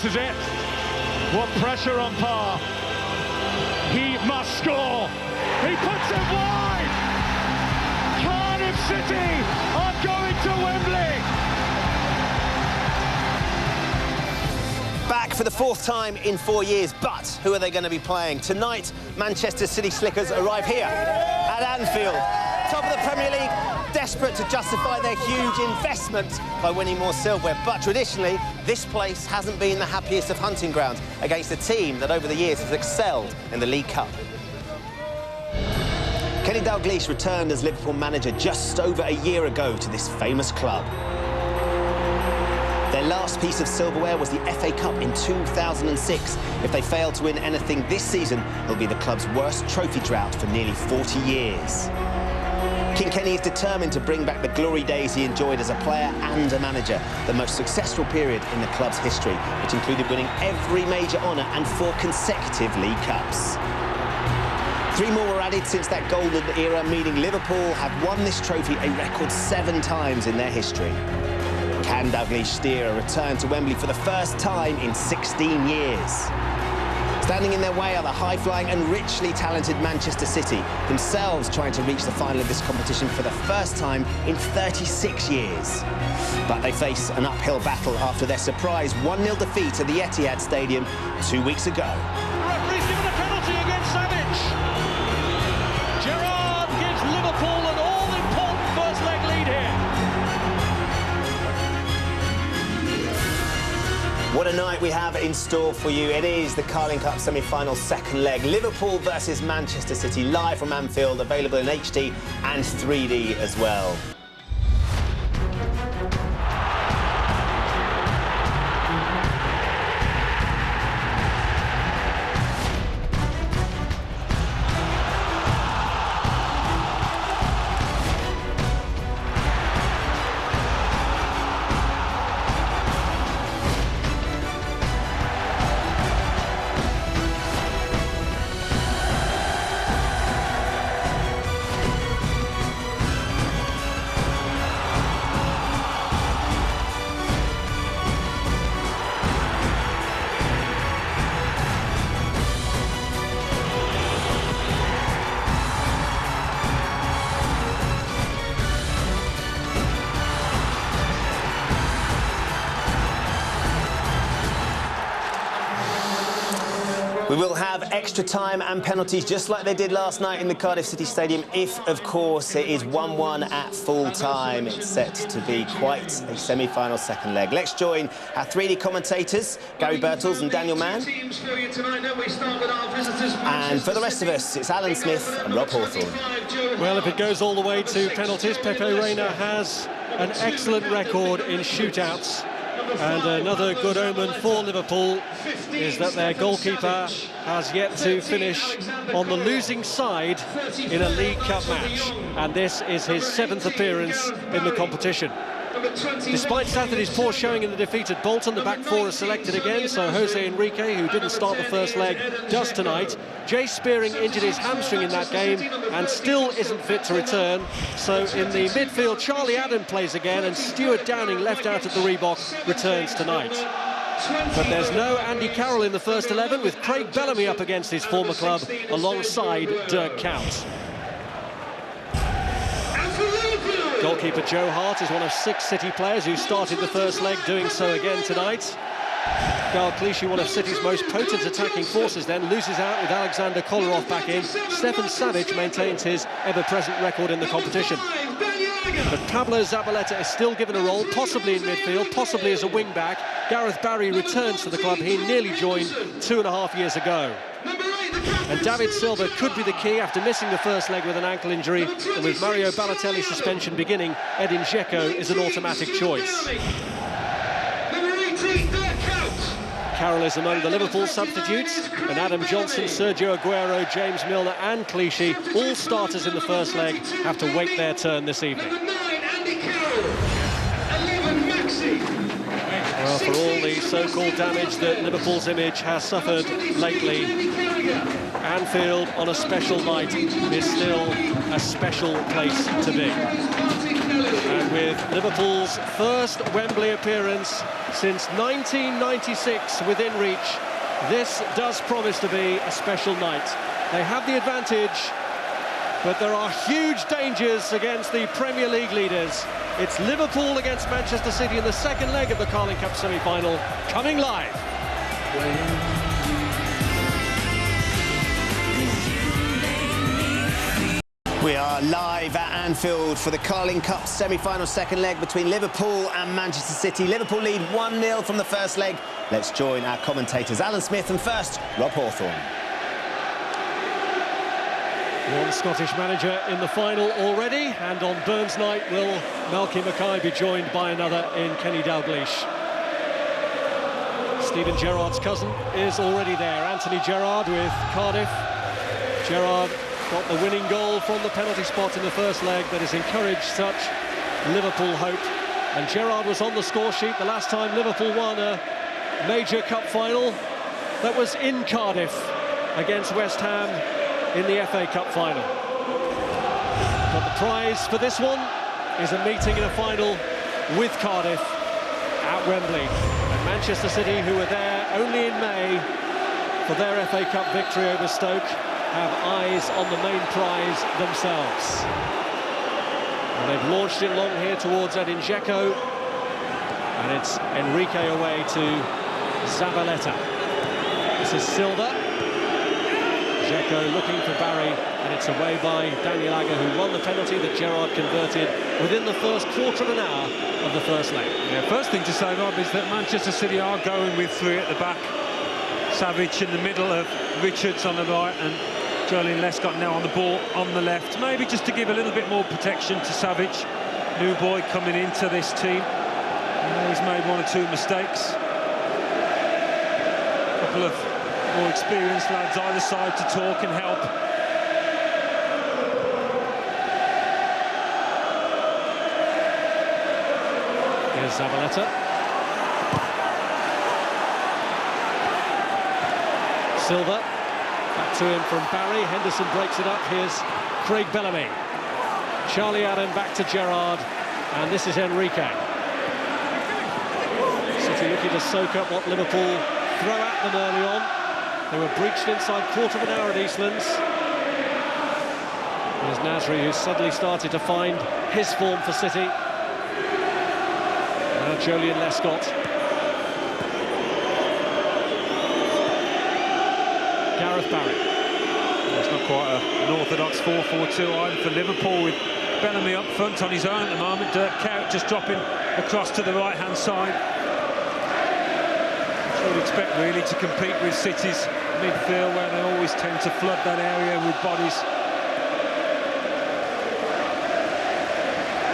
this is it. What pressure on Parr. He must score. He puts it wide. Cardiff City are going to Wembley. Back for the fourth time in 4 years, but who are they going to be playing? Tonight, Manchester City Slickers arrive here at Anfield, top of the Premier League, desperate to justify their huge investment by winning more silverware. But traditionally, this place hasn't been the happiest of hunting grounds against a team that over the years has excelled in the League Cup. Kenny Dalglish returned as Liverpool manager just over a year ago to this famous club. Their last piece of silverware was the FA Cup in 2006. If they fail to win anything this season, it'll be the club's worst trophy drought for nearly 40 years. King Kenny is determined to bring back the glory days he enjoyed as a player and a manager, the most successful period in the club's history, which included winning every major honour and 4 consecutive League Cups. 3 more were added since that golden era, meaning Liverpool have won this trophy a record 7 times in their history. Can Dalglish steer a return to Wembley for the first time in 16 years? Standing in their way are the high-flying and richly talented Manchester City, themselves trying to reach the final of this competition for the first time in 36 years. But they face an uphill battle after their surprise 1-0 defeat at the Etihad Stadium 2 weeks ago. The referee's given a penalty against Savage. Gerrard gives Liverpool an all-important first-leg lead here. What a night we have in store for you. It is the Carling Cup semi-final second leg. Liverpool versus Manchester City, live from Anfield, available in HD and 3D as well. We will have extra time and penalties just like they did last night in the Cardiff City Stadium if, of course, it is 1-1 at full time. It's set to be quite a semi-final second leg. Let's join our 3D commentators, Gary Birtles and Daniel Mann. And for the rest of us, it's Alan Smith and Rob Hawthorne. Well, if it goes all the way to penalties, Pepe Reina has an excellent record in shootouts. And another good omen for Liverpool is that their goalkeeper has yet to finish on the losing side in a League Cup match. And this is his 7th appearance in the competition. Despite Saturday's poor showing in the defeat at Bolton, the back 4 is selected again, so Jose Enrique, who didn't start the first leg, does tonight. Jay Spearing injured his hamstring in that game and still isn't fit to return. So in the midfield, Charlie Adam plays again, and Stuart Downing, left out at the Reebok, returns tonight. But there's no Andy Carroll in the first 11, with Craig Bellamy up against his former club alongside Dirk Kuyt. Goalkeeper Joe Hart is one of 6 City players who started the first leg, doing so again tonight. Dalglish, one of City's most potent attacking forces, then loses out with Alexander Kolarov back in. Stefan Savic maintains his ever-present record in the competition. But Pablo Zabaleta is still given a role, possibly in midfield, possibly as a wing-back. Gareth Barry returns to the club he nearly joined 2.5 years ago. And David Silva could be the key after missing the first leg with an ankle injury, and with Mario Balotelli's suspension beginning, Edin Dzeko is an automatic choice. Carroll is among the Liverpool substitutes, and Adam Johnson, Sergio Aguero, James Milner and Clichy, all starters in the first leg, have to wait their turn this evening. Well, for all the so-called damage that Liverpool's image has suffered lately, Anfield on a special night is still a special place to be. And with Liverpool's first Wembley appearance since 1996 within reach. This does promise to be a special night. They have the advantage, but there are huge dangers against the Premier League leaders. It's Liverpool against Manchester City in the second leg of the Carling Cup semi-final, coming live. We are live at Anfield for the Carling Cup semi-final second leg between Liverpool and Manchester City. Liverpool lead 1-0 from the first leg. Let's join our commentators, Alan Smith and first, Rob Hawthorne. One Scottish manager in the final already, and on Burns night will Malky Mackay be joined by another in Kenny Dalglish. Steven Gerrard's cousin is already there, Anthony Gerrard with Cardiff. Gerrard got the winning goal from the penalty spot in the first leg that has encouraged such Liverpool hope. And Gerrard was on the score sheet the last time Liverpool won a major cup final. That was in Cardiff against West Ham in the FA Cup final. But the prize for this one is a meeting in a final with Cardiff at Wembley. And Manchester City, who were there only in May for their FA Cup victory over Stoke, have eyes on the main prize themselves. And they've launched it long here towards Edin Dzeko, and it's Enrique away to Zabaleta. This is Silva. Dzeko looking for Barry, and it's away by Daniel Agger, who won the penalty that Gerrard converted within the first quarter of an hour of the first leg. Yeah, first thing to say, Rob, is that Manchester City are going with three at the back. Savage in the middle of Richards on the right, and Joleon Lescott now on the ball on the left. Maybe just to give a little bit more protection to Savage. New boy coming into this team. He's made one or two mistakes. A couple of more experienced lads either side to talk and help. Here's Zabaleta. Silva, back to him from Barry. Henderson breaks it up. Here's Craig Bellamy. Charlie Adam back to Gerrard, and this is Enrique. City looking to soak up what Liverpool throw at them early on. They were breached inside quarter of an hour at Eastlands. There's Nasri, who's suddenly started to find his form for City. Now Joleon Lescott. Gareth Barry. Well, it's not quite an orthodox 4-4-2 either for Liverpool, with Bellamy up front on his own at the moment. Dirk Kuyt just dropping across to the right-hand side. Which we'd expect really to compete with City's midfield, where they always tend to flood that area with bodies.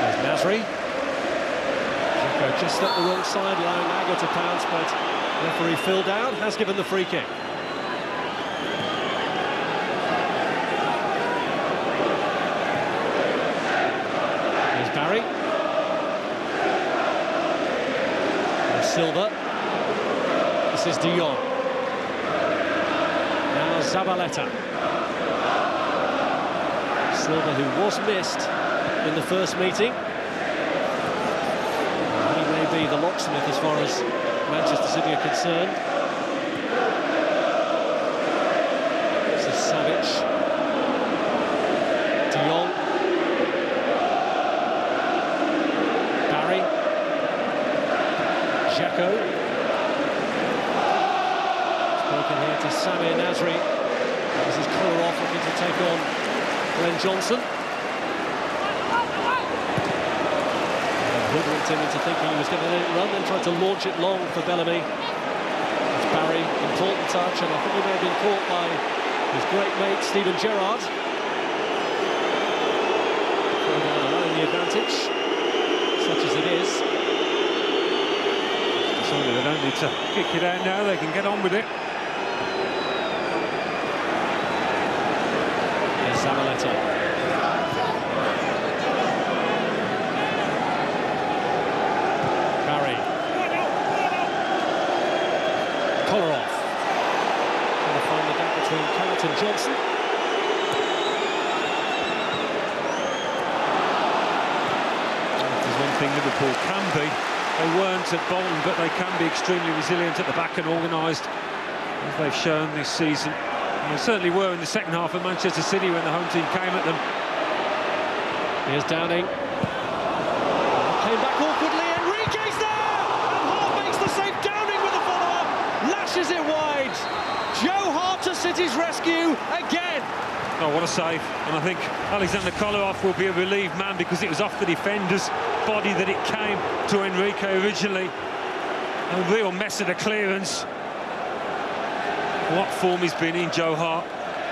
There's Nasri. Dzeko just up the wrong side, allowing Agger to pounce, but referee Phil Dowd has given the free kick. Barry. And Silva. This is De Jong. Now Zabaleta. Silva, who was missed in the first meeting. He may be the locksmith as far as Manchester City are concerned. This is Savage. De Jong. Dzeko. Spoken here to Samir Nasri. This is Kolarov looking to take on Glenn Johnson. Hoodwinked him into thinking he was going to let it run, then tried to launch it long for Bellamy. It's Barry, important touch, and I think he may have been caught by his great mate Steven Gerrard. Allowing the advantage, such as it is. They don't need to kick it out now, they can get on with it. Here's Zabaleta. Barry. Kolarov. Trying to find the gap between Kuyt and Johnson. There's one everything Liverpool can be. They weren't at Bolton, but they can be extremely resilient at the back and organised, as they've shown this season. And they certainly were in the second half of Manchester City when the home team came at them. Here's Downing. Came back awkwardly. Enrique's there! And Hart makes the save. Downing with the follow-up. Lashes it wide. Joe Hart to City's rescue again. Oh, what a save. And I think Alexander Kolarov will be a relieved man, because it was off the defender's body that it came to Enrique originally. A real mess of a clearance. What form he's been in, Joe Hart.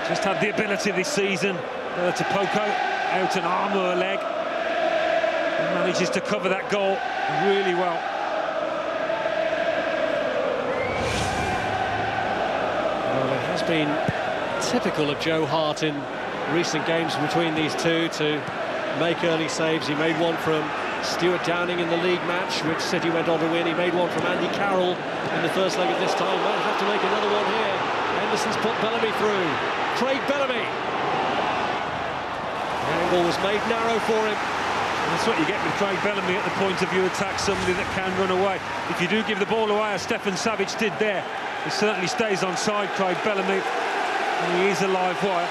Just had the ability this season to poke out an arm or a leg. He manages to cover that goal really well. Well, it has been typical of Joe Hart in recent games between these two to make early saves. He made one from Stuart Downing in the league match, which City went on to win. He made one from Andy Carroll in the first leg of this time. Might have to make another one here. Henderson's put Bellamy through. Craig Bellamy. The angle was made narrow for him. And that's what you get with Craig Bellamy at the point of view attack, somebody that can run away. If you do give the ball away, as Stefan Savic did there, he certainly stays onside, Craig Bellamy. And he is a live wire.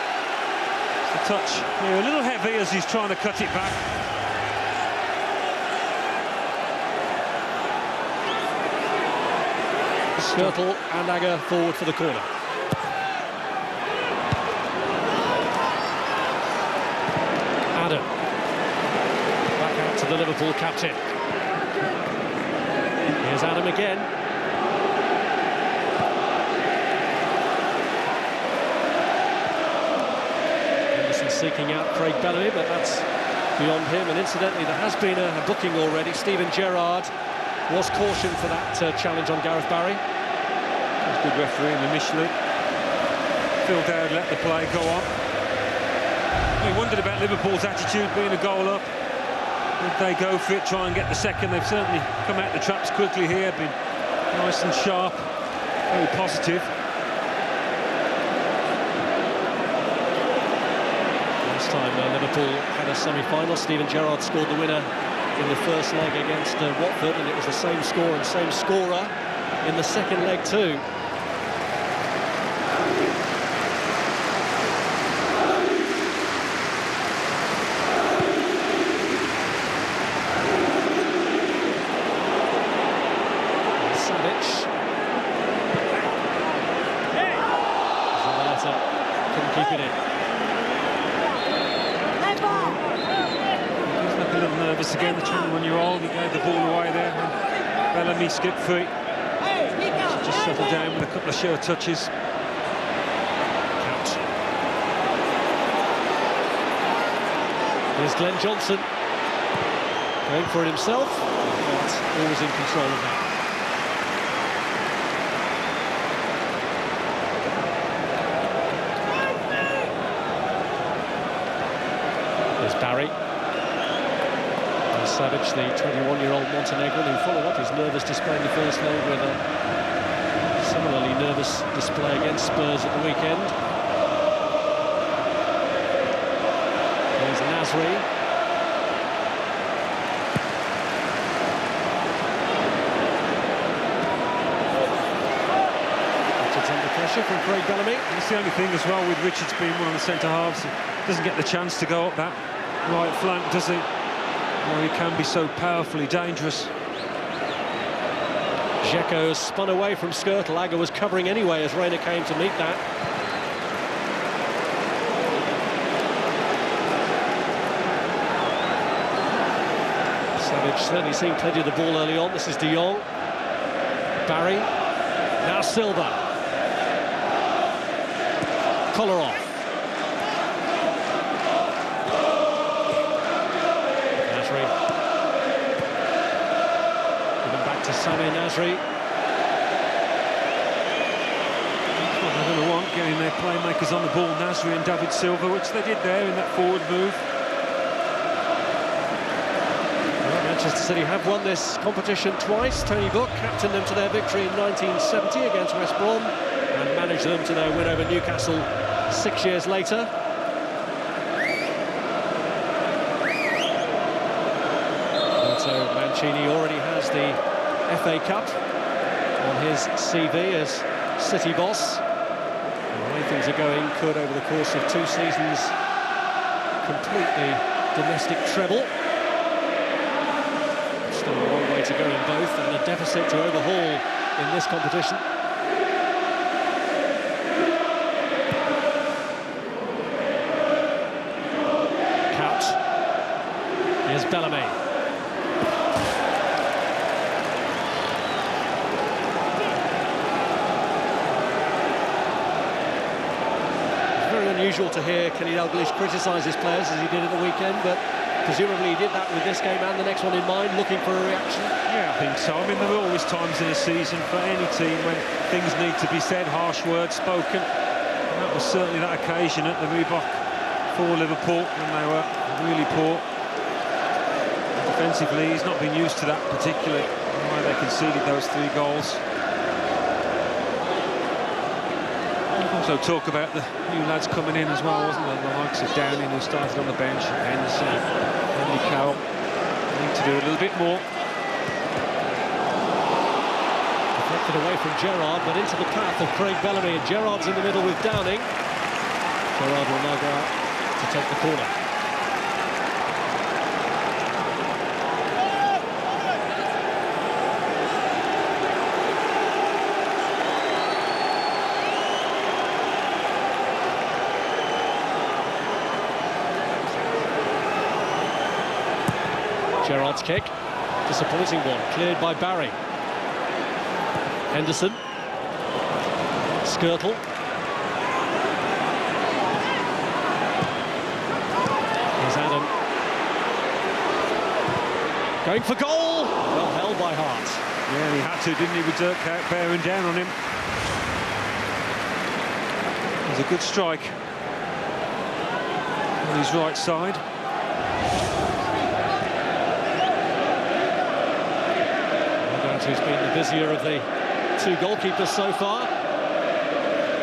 The touch here, a little heavy as he's trying to cut it back. Skirtle and Agger forward for the corner. Adam. Back out to the Liverpool captain. Here's Adam again. Seeking out Craig Bellamy, but that's beyond him. And incidentally, there has been a booking already. Steven Gerrard was cautioned for that challenge on Gareth Barry. That's good refereeing initially. Phil Dowd let the play go on. We wondered about Liverpool's attitude being a goal up. Would they go for it, try and get the second? They've certainly come out the traps quickly here, been nice and sharp, very positive. Time Liverpool had a semi-final. Steven Gerrard scored the winner in the first leg against Watford, and it was the same score and same scorer in the second leg too. Savic. Zaleta couldn't keep it in. A little nervous again, the 21-year-old. He gave the ball away there. And Bellamy skipped free. Just settled down with a couple of sure touches. Count. Here's Glenn Johnson. Going for it himself. But always in control of that. There's Barry. Savic, the 21-year-old Montenegrin, who followed up his nervous display in the first leg with a similarly nervous display against Spurs at the weekend. There's Nasri. Richards under pressure from Craig Bellamy. That's the only thing as well with Richards being one of the centre-halves. He doesn't get the chance to go up that right flank, does he? Well, he can be so powerfully dangerous. Dzeko has spun away from Skirtle. Agger was covering anyway as Reina came to meet that. Savic certainly seen plenty of the ball early on. This is De Jong. Barry. Now Silva. Kolarov. To Samir Nasri. That's what they're going to want, getting their playmakers on the ball, Nasri and David Silva, which they did there in that forward move. Well, Manchester City have won this competition twice. Tony Book captained them to their victory in 1970 against West Brom and managed them to their win over Newcastle 6 years later. So Mancini already has the FA Cup on his CV as City boss. And the way things are going, could over the course of 2 seasons complete the domestic treble. Still a long way to go in both, and a deficit to overhaul in this competition. Here's Bellamy. It's very unusual to hear Kenny Dalglish criticise his players as he did at the weekend, but presumably he did that with this game and the next one in mind, looking for a reaction. Yeah, I think so. I mean, there are always times in a season for any team when things need to be said, harsh words spoken. And that was certainly that occasion at the Reebok for Liverpool when they were really poor. Defensively, he's not been used to that particularly, why they conceded those 3 goals. Also talk about the new lads coming in as well, wasn't there? The likes of Downing, who started on the bench, and Henderson, Henry Carroll. They need to do a little bit more. Deflected away from Gerrard, but into the path of Craig Bellamy, and Gerrard's in the middle with Downing. Gerrard will now go out to take the corner. Gerrard's kick, disappointing one, cleared by Barry. Henderson, Skirtle. Here's Adam. Going for goal! Well held by Hart. Yeah, he had to, didn't he, with Dirk bearing down on him. It was a good strike on his right side. Who's been the busier of the 2 goalkeepers so far.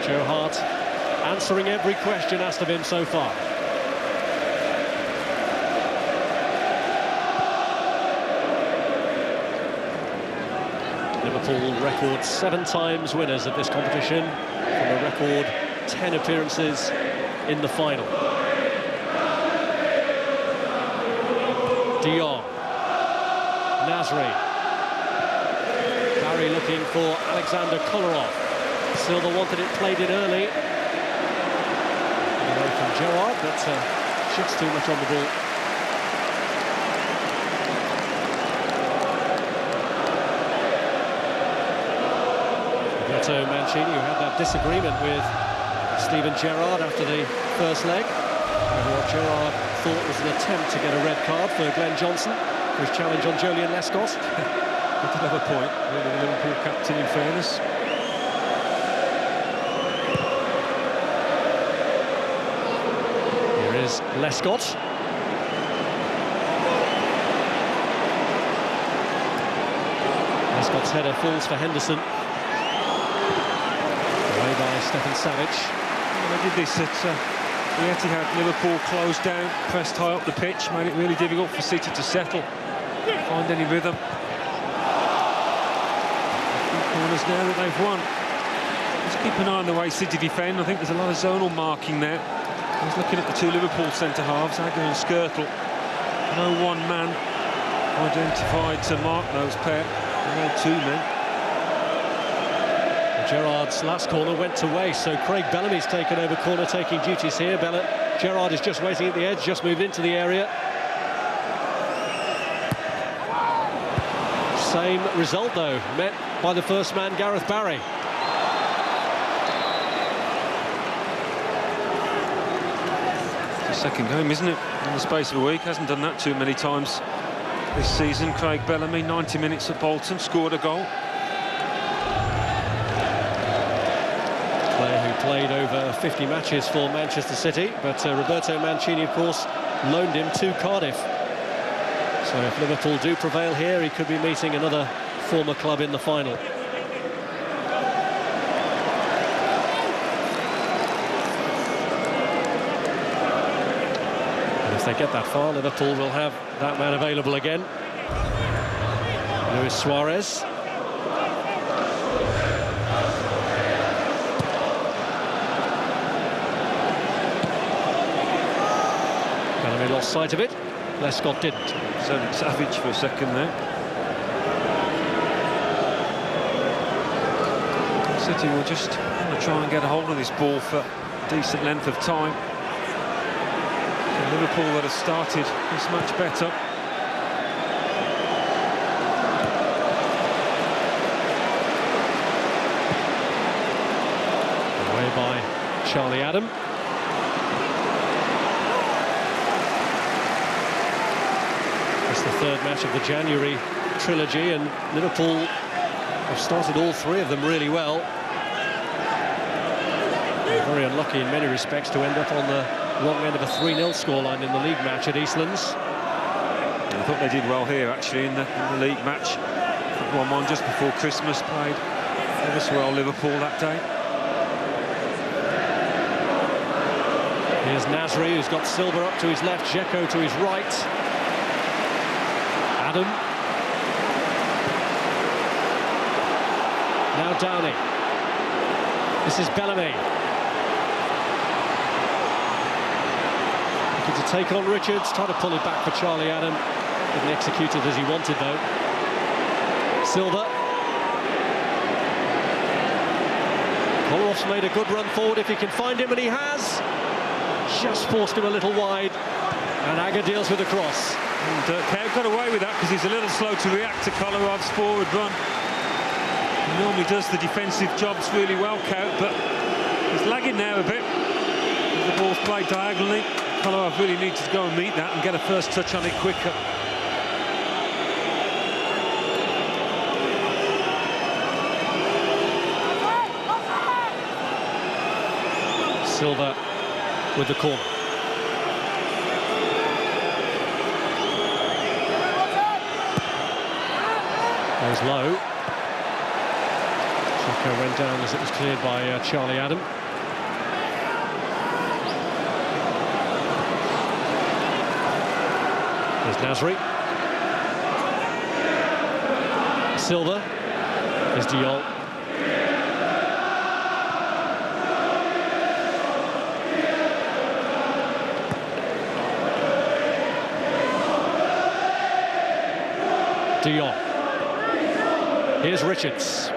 Joe Hart answering every question asked of him so far. Liverpool record 7 times winners of this competition from a record 10 appearances in the final. De Jong, Nasri. Looking for Alexander Kolarov. Silva wanted it played in early. Away from Gerrard, but shifts too much on the ball. Roberto Mancini, who had that disagreement with Steven Gerrard after the first leg. What Gerrard thought was an attempt to get a red card for Glenn Johnson for his challenge on Joleon Lescott. He did have a point, really, the Liverpool captain, in fairness. Here is Lescott. Lescott's header falls for Henderson. Away by Stefan Savic. Well, they did this at the Etihad. Liverpool closed down, pressed high up the pitch, made it really difficult for City to settle, find any rhythm. Corners now that they've won. Just keep an eye on the way City defend. I think there's a lot of zonal marking there. I was looking at the 2 Liverpool centre-halves, Agger and Skirtle. No one man identified to mark those pair. No 2 men. Gerrard's last corner went to waste, so Craig Bellamy's taken over corner-taking duties here. Gerrard is just waiting at the edge, just moved into the area. Same result, though, met by the first man, Gareth Barry. It's the second game, isn't it? In the space of a week, hasn't done that too many times this season. Craig Bellamy, 90 minutes at Bolton, scored a goal. Player who played over 50 matches for Manchester City, but Roberto Mancini, of course, loaned him to Cardiff. So if Liverpool do prevail here, he could be meeting another former club in the final. And if they get that far, Liverpool will have that man available again. Luis Suarez. Bellamy lost sight of it. Lescott didn't. So Savage for a second there. City will just try and get a hold of this ball for a decent length of time. So Liverpool that has started this much better. Away by Charlie Adam. It's the third match of the January trilogy, and Liverpool have started all three of them really well. They're very unlucky in many respects to end up on the wrong end of a 3-0 scoreline in the league match at Eastlands. I thought they did well here, actually, in the league match. 1-1 just before Christmas, played ever so well Liverpool that day. Here's Nasri, who's got Silva up to his left, Dzeko to his right. Adam. Now Downey. This is Bellamy. Looking to take on Richards, trying to pull it back for Charlie Adam. Didn't execute it as he wanted, though. Silva. Kolorov's made a good run forward if he can find him, and he has. Just forced him a little wide, and Agger deals with the cross. And Kaut got away with that because he's a little slow to react to Kolorov's forward run. He normally does the defensive jobs really well, Kaut, but he's lagging now a bit. The ball's played diagonally. Kolarov really needs to go and meet that and get a first touch on it quicker. Silva with the corner. Goes low. Dzeko went down as it was cleared by Charlie Adam. There's Nasri. Silva. There's De Jong. De Jong. Here's Richards.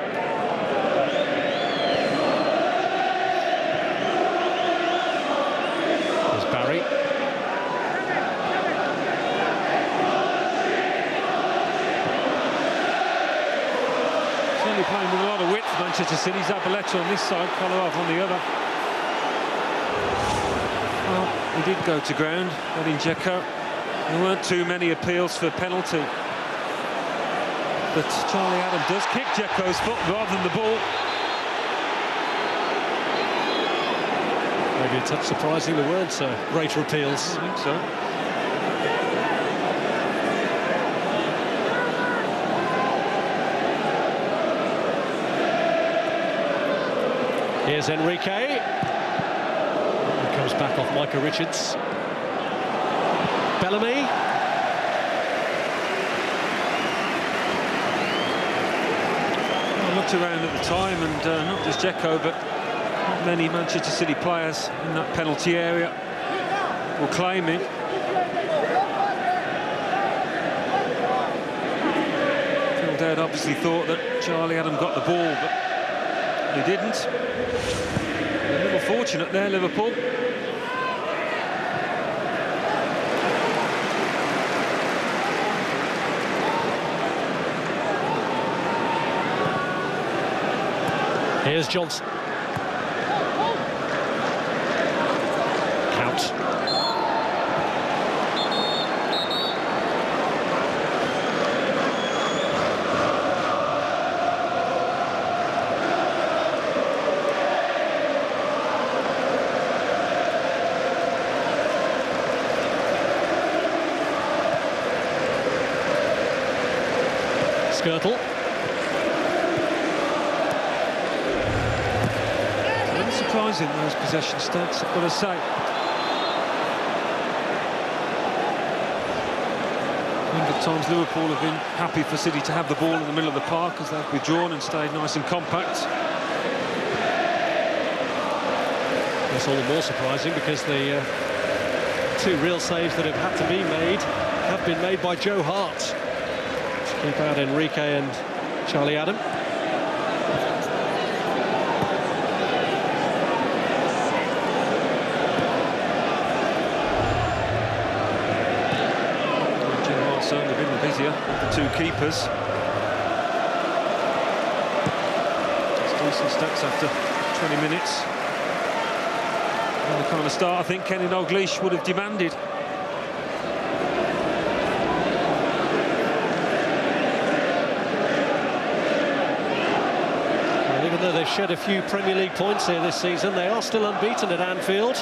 There's Barry. Certainly playing with a lot of width, Manchester City. Zabaleta on this side, Kolarov on the other. Well, he did go to ground, Edin Dzeko. There weren't too many appeals for penalty. But Charlie Adam does kick Dzeko's foot rather than the ball. Maybe a touch surprising there weren't greater appeals. I think so. Here's Enrique. He comes back off Micah Richards. Bellamy. I looked around at the time, and not just Dzeko, but not many Manchester City players in that penalty area will claim it. Phil Daird obviously thought that Charlie Adam got the ball, but he didn't. A little fortunate there, Liverpool. Here's Johnson. Count. Skirtle. Surprising, those possession stats, I've got to say. Sometimes Liverpool have been happy for City to have the ball in the middle of the park as they've withdrawn and stayed nice and compact. It's all the more surprising because the two real saves that have had to be made have been made by Joe Hart to keep out Enrique and Charlie Adam. Certainly been the busier of the two keepers. It's decent stats after 20 minutes. And the kind of start I think Kenny Dalglish would have demanded. Well, even though they've shed a few Premier League points here this season, they are still unbeaten at Anfield.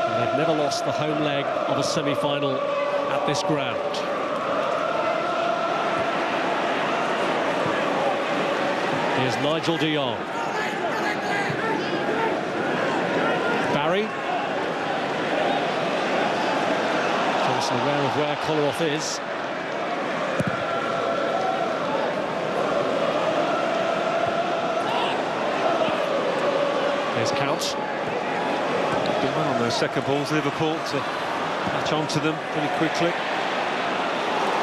And they've never lost the home leg of a semi-final at this ground. Here's Nigel de Jong. Barry. Obviously aware of where Kolarov is. There's Count. Been well on those second balls, Liverpool, to latch onto them pretty quickly.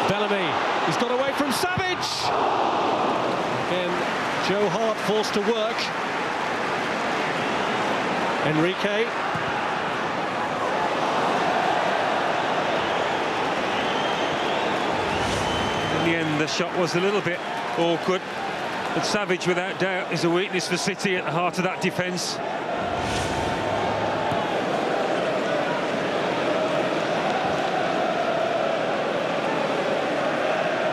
Bellamy, he's got away from Savage. Again, Joe Hart forced to work. Enrique. In the end, the shot was a little bit awkward, but Savage, without doubt, is a weakness for City at the heart of that defence.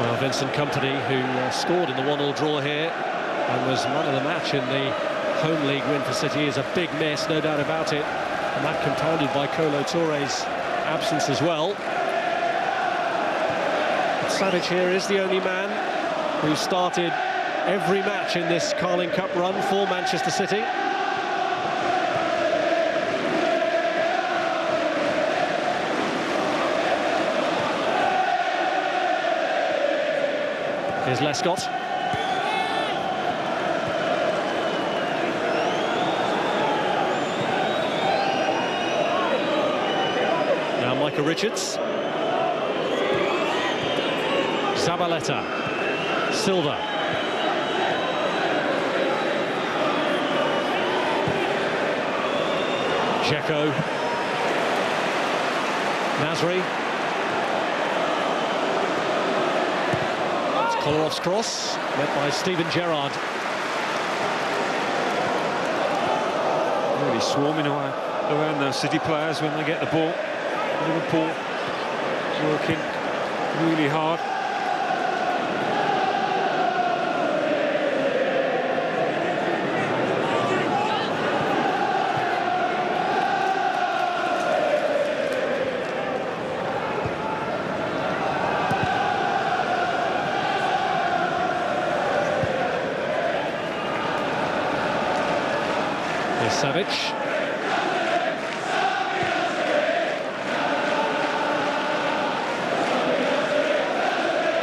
Well, Vincent Kompany, who scored in the 1-1 draw here and was man of the match in the home league win for City, is a big miss, no doubt about it, and that compounded by Kolo Touré's absence as well. But Savage here is the only man who started every match in this Carling Cup run for Manchester City. Here's Lescott. Now Micah Richards. Zabaleta. Silva. Dzeko. Nasri. Kolarov's cross, met by Steven Gerrard. Really swarming around those City players when they get the ball. Liverpool working really hard. Savage.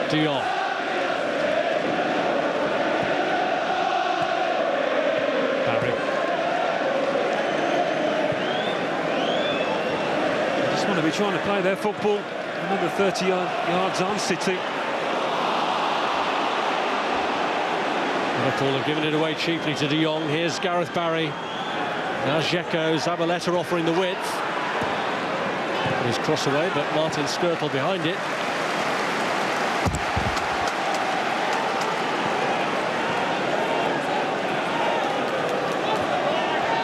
De Jong. Barry. They just want to be trying to play their football. Another 30 yards on City. Liverpool have given it away cheaply to De Jong. Here's Gareth Barry. Now Dzeko, Zabaleta offering the width. His cross away, but Martin Skrtel behind it.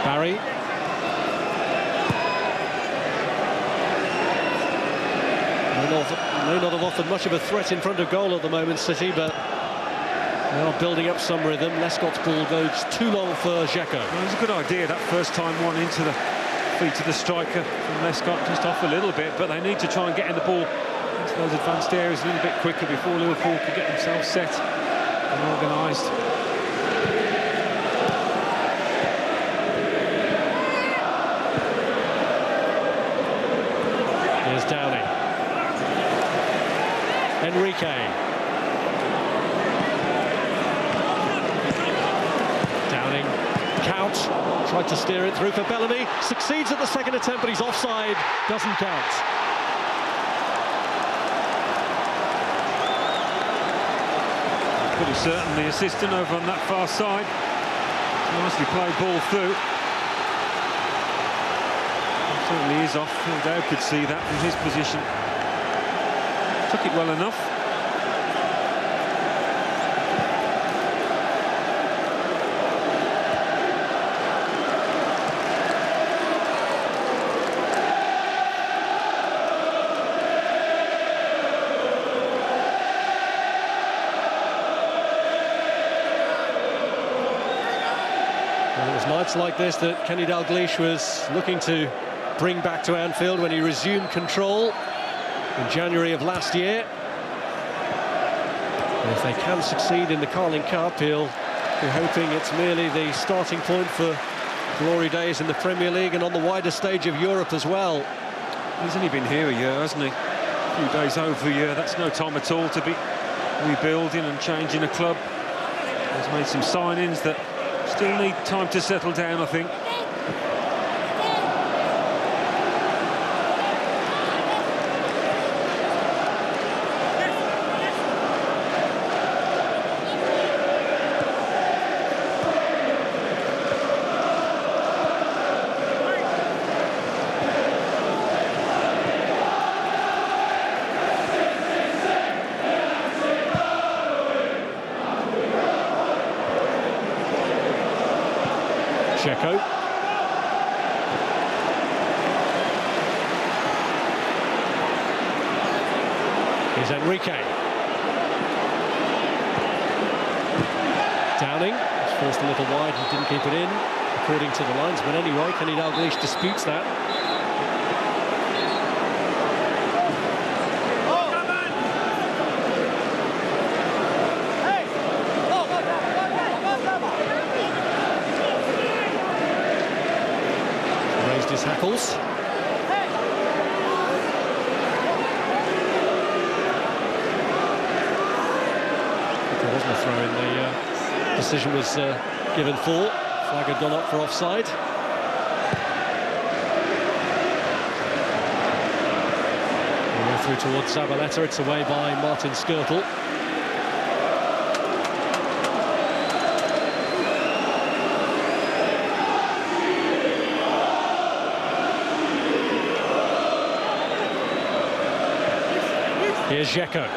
Barry. May not have offered much of a threat in front of goal at the moment, City, but they are building up some rhythm. Lescott's ball goes too long for Dzeko. Well, it was a good idea, that first time one into the feet of the striker from Lescott, just off a little bit, but they need to try and get in the ball into those advanced areas a little bit quicker before Liverpool can get themselves set and organised. Here's Downey. Enrique. Downing, count, tried to steer it through for Bellamy, succeeds at the second attempt, but he's offside, doesn't count. Pretty certain the assistant over on that far side. Nicely played ball through. Certainly is off. Dowd could see that from his position. Took it well enough. Well, it was nights like this that Kenny Dalglish was looking to bring back to Anfield when he resumed control in January of last year. And if they can succeed in the Carling Cup, he'll be hoping it's merely the starting point for glory days in the Premier League and on the wider stage of Europe as well. He's only been here a year, hasn't he? A few days over a year. That's no time at all to be rebuilding and changing a club. He's made some signings that still need time to settle down, I think. Checo. Here's Enrique. Downing was forced a little wide, he didn't keep it in, according to the lines. But anyway, Kenny Dalglish disputes that. Raised his hackles. There wasn't a throw in, the decision was given for. Flag had gone up for offside. We're through towards Zabaleta, it's away by Martin Skirtle. Here's Dzeko.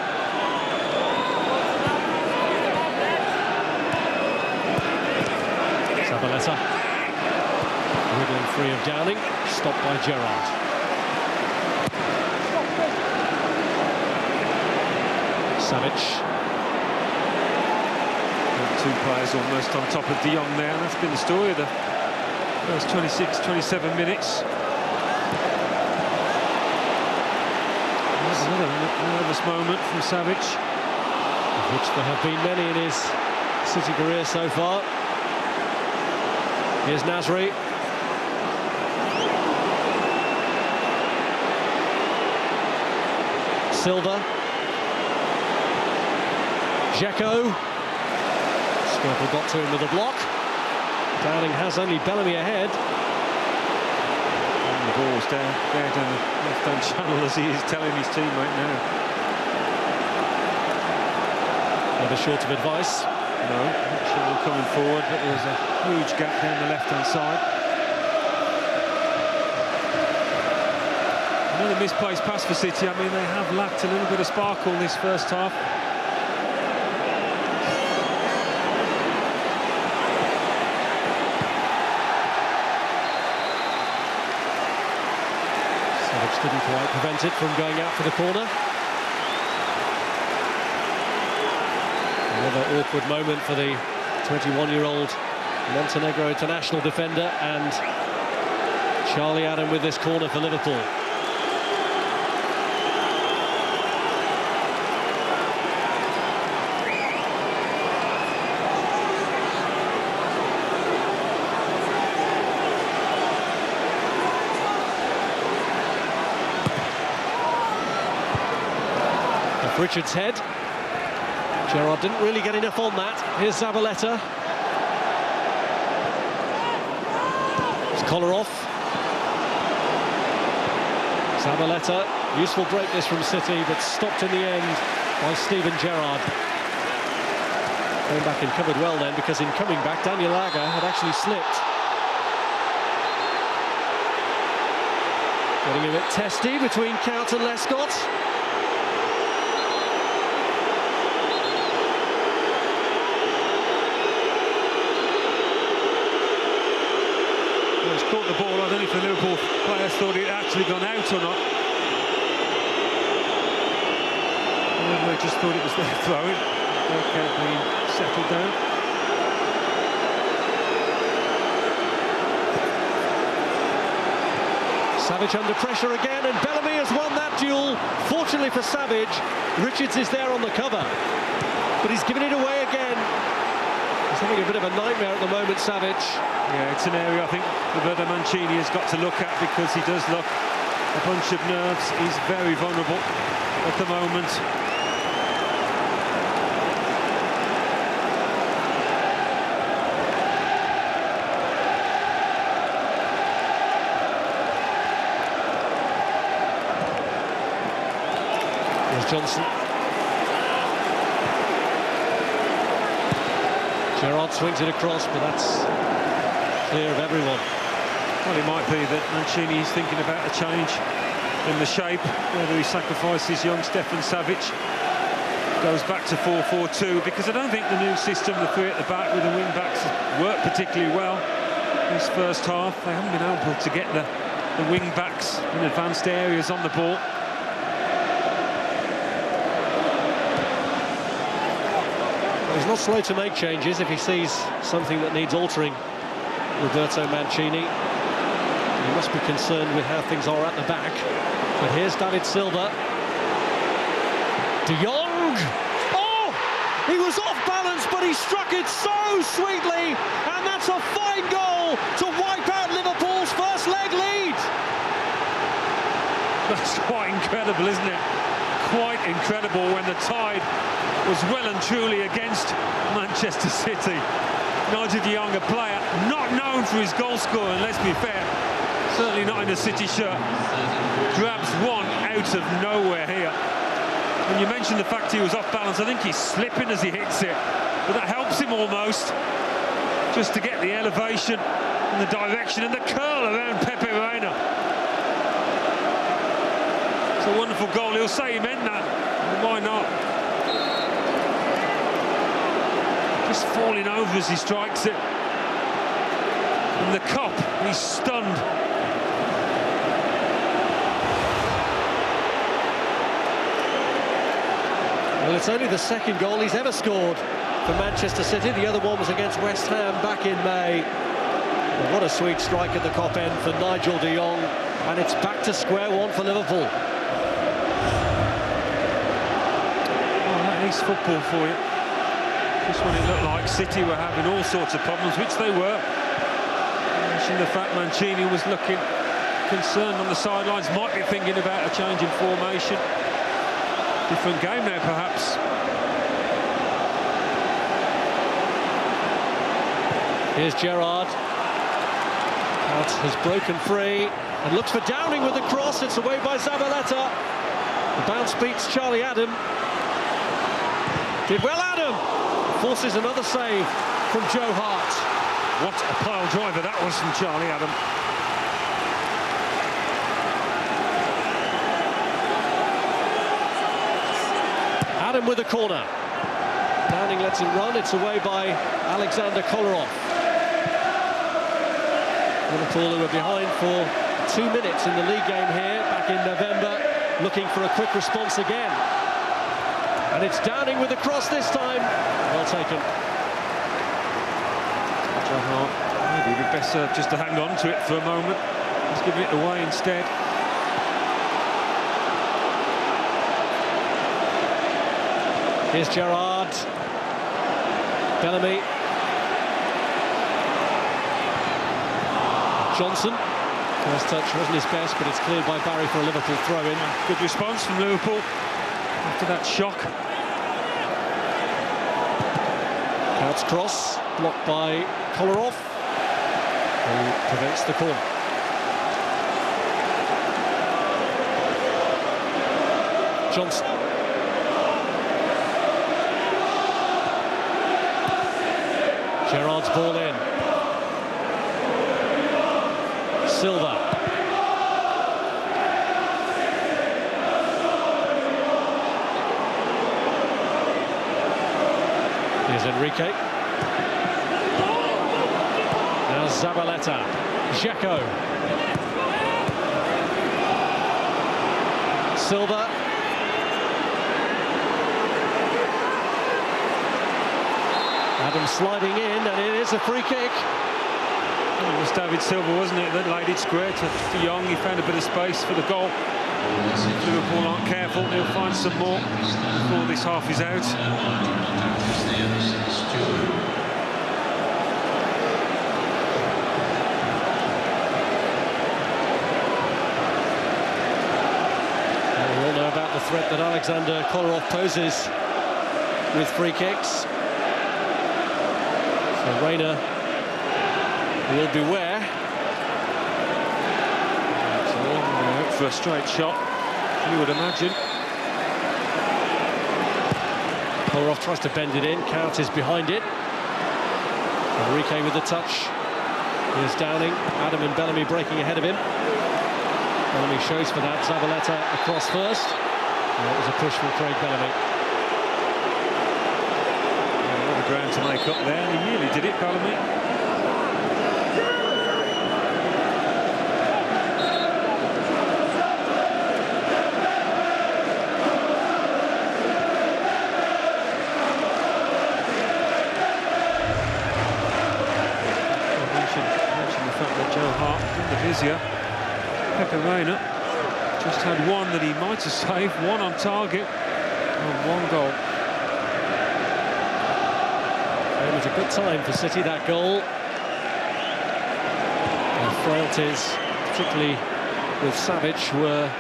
Zabaleta. Wriggling free of Downing. Stopped by Gerrard. Savic. Two players almost on top of De Jong there. That's been the story of the first 26, 27 minutes. Another nervous moment from Savic, Of which there have been many in his City career so far. Here's Nasri. Silva. Dzeko. Skirtle got to him with a block. Downing has only Bellamy ahead. and the ball's there down the left-hand channel as he is telling his teammate now. Never short of advice. No, not sure coming forward, but there's a huge gap down the left-hand side. Another misplaced pass for City. I mean, they have lacked a little bit of sparkle this first half. Savic didn't quite prevent it from going out for the corner. Another awkward moment for the 21-year-old Montenegro international defender, and Charlie Adam with this corner for Liverpool. Richards' head. Gerrard didn't really get enough on that. Here's Zabaleta. It's Kolarov. Zabaleta, useful break this from City, but stopped in the end by Steven Gerrard. Going back and covered well then, because in coming back, Daniel Agger had actually slipped. Getting a bit testy between Count and Lescott. He's caught the ball. I don't know if the Liverpool players thought it had actually gone out or not. They just thought it was their throw-in. Okay, being settled down. Savage under pressure again, and Bellamy has won that duel. Fortunately for Savage, Richards is there on the cover, but he's given it away again. He's having a bit of a nightmare at the moment, Savage. Yeah, it's an area I think Roberto Mancini has got to look at, because he does look a bunch of nerves. He's very vulnerable at the moment. Here's Johnson. Gerrard swings it across, but that's clear of everyone. Well, it might be that Mancini is thinking about a change in the shape, whether he sacrifices young Stefan Savic, goes back to 4-4-2, because I don't think the new system, the three at the back with the wing-backs, worked particularly well this first half. They haven't been able to get the wing-backs in advanced areas on the ball. He's not slow to make changes if he sees something that needs altering, Roberto Mancini. He must be concerned with how things are at the back. But here's David Silva. De Jong! Oh! He was off balance, but he struck it so sweetly, and that's a fine goal to wipe out Liverpool's first leg lead. That's quite incredible, isn't it? Quite incredible when the tide was well and truly against Manchester City. Nigel de Jong, a player not known for his goal scoring, let's be fair, certainly not in a City shirt, grabs one out of nowhere here. When you mentioned the fact he was off balance, I think he's slipping as he hits it, but that helps him almost, just to get the elevation and the direction and the curl around Pepe Reina. It's a wonderful goal. He'll say he meant that, why not? Just falling over as he strikes it. And the Kop, he's stunned. Well, it's only the second goal he's ever scored for Manchester City. The other one was against West Ham back in May. Well, what a sweet strike at the Kop end for Nigel de Jong. And it's back to square one for Liverpool. Oh, that is football for you. Just when it looked like City were having all sorts of problems, which they were. I mentioned the fact Mancini was looking concerned on the sidelines, might be thinking about a change in formation. Different game now, perhaps. Here's Gerrard. Out has broken free and looks for Downing with the cross. It's away by Zabaleta. The bounce beats Charlie Adam. Did well, Adam. Forces another save from Joe Hart. What a pile driver that was from Charlie Adam. Adam with a corner. Downing lets it run. It's away by Alexander Kolarov. Liverpool, who were behind for 2 minutes in the league game here back in November, looking for a quick response again. And it's Downing with the cross this time. Well taken. Joe Hart, maybe it'd be better just to hang on to it for a moment. He's giving it away instead. Here's Gerrard. Bellamy. Johnson. First touch wasn't his best, but it's cleared by Barry for a Liverpool throw-in. Good response from Liverpool. after that shock. Out's cross, blocked by Kolarov, who prevents the corner. Johnson. Gerrard's ball in. Silva. Here's Enrique. Now Zabaleta. Dzeko. Silva. Adam sliding in, and it is a free kick. It was David Silva, wasn't it, that laid it square to Young. He found a bit of space for the goal. If Liverpool aren't careful, he'll find some more before this half is out. We all know about the threat that Alexander Kolarov poses with free kicks. So Reina will beware. For a straight shot, you would imagine. Kolarov tries to bend it in. Count is behind it. Enrique with the touch. Here's Downing. Adam and Bellamy breaking ahead of him. Bellamy shows for that. Zabaleta across first. And it was a push from Craig Bellamy. A lot of ground to make up there, and he nearly did it, Bellamy. Pepe Reina just had one that he might have saved, one on target and one goal. It was a good time for City, that goal. And frailties, particularly with Savic, were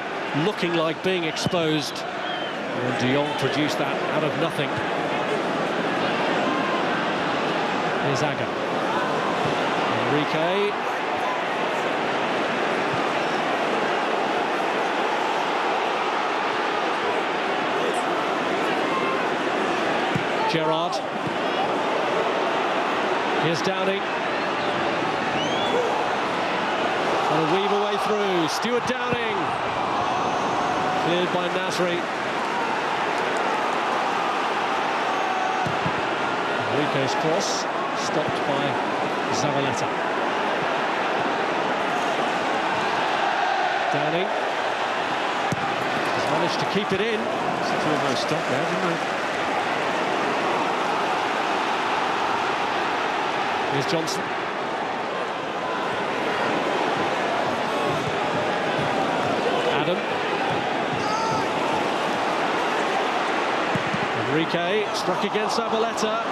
looking like being exposed. And De Jong produced that out of nothing. Here's Aga. Enrique. Gerrard. Here's Downing. Trying to weave a way through. Stuart Downing. Cleared by Nasri. Enrique's cross. Stopped by Zabaleta. Downing. Has managed to keep it in. It's almost stopped there, didn't it? Here's Johnson. Adam. Enrique struck against Zabaleta.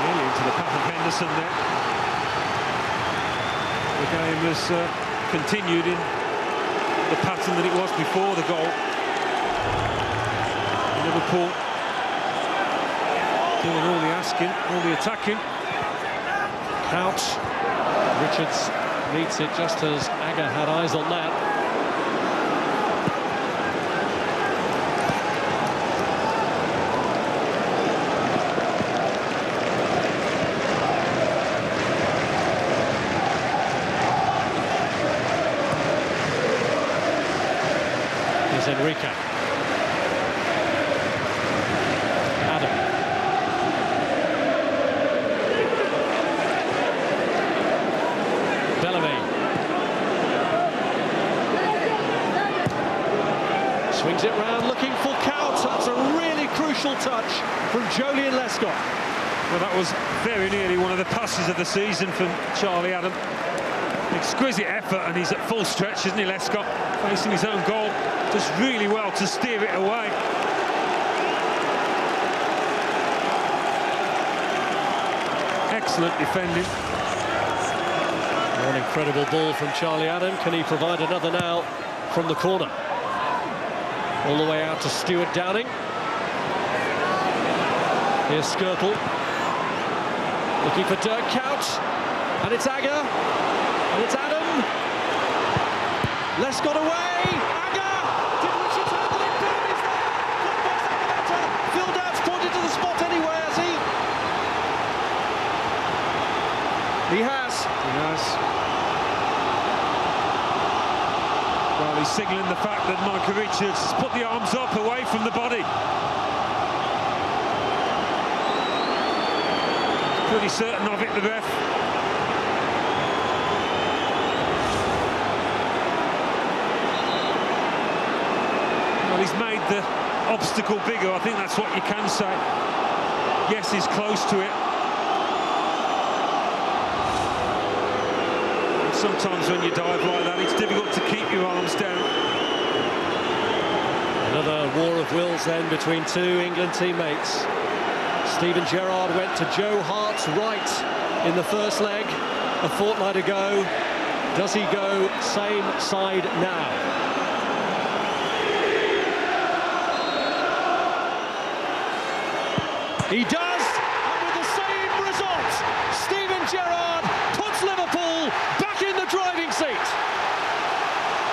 Nearly into the path of Henderson there. The game has continued in the pattern that it was before the goal. Liverpool doing all the asking, all the attacking. Couch. Richards meets it just as Aga had eyes on that. Here's Enrique. Swings it round, looking for Count. That's a really crucial touch from Joleon Lescott. Well, that was very nearly one of the passes of the season from Charlie Adam. Exquisite effort, and he's at full stretch, isn't he, Lescott? Facing his own goal, does really well to steer it away. Excellent defending. An incredible ball from Charlie Adam. Can he provide another now from the corner? All the way out to Stuart Downing. Here's Skirtle. Looking for Dirk Kuyt. And it's Agger. And it's Adam. Les got away. Agger! Did Richards handle it? Burnley's there. Caught by Zabaleta. Phil Dowd's pointed to the spot anyway, has he? He has. He has. Well, he's signalling the fact that Michael Richards has put the arms up away from the body. He's pretty certain of it, the ref. Well, he's made the obstacle bigger. I think that's what you can say. Yes, he's close to it. Sometimes when you dive like that, it's difficult to keep your arms down. Another war of wills then between two England teammates. Steven Gerrard went to Joe Hart's right in the first leg a fortnight ago. Does he go same side now? He does, and with the same result, Steven Gerrard puts Liverpool back in the driving seat.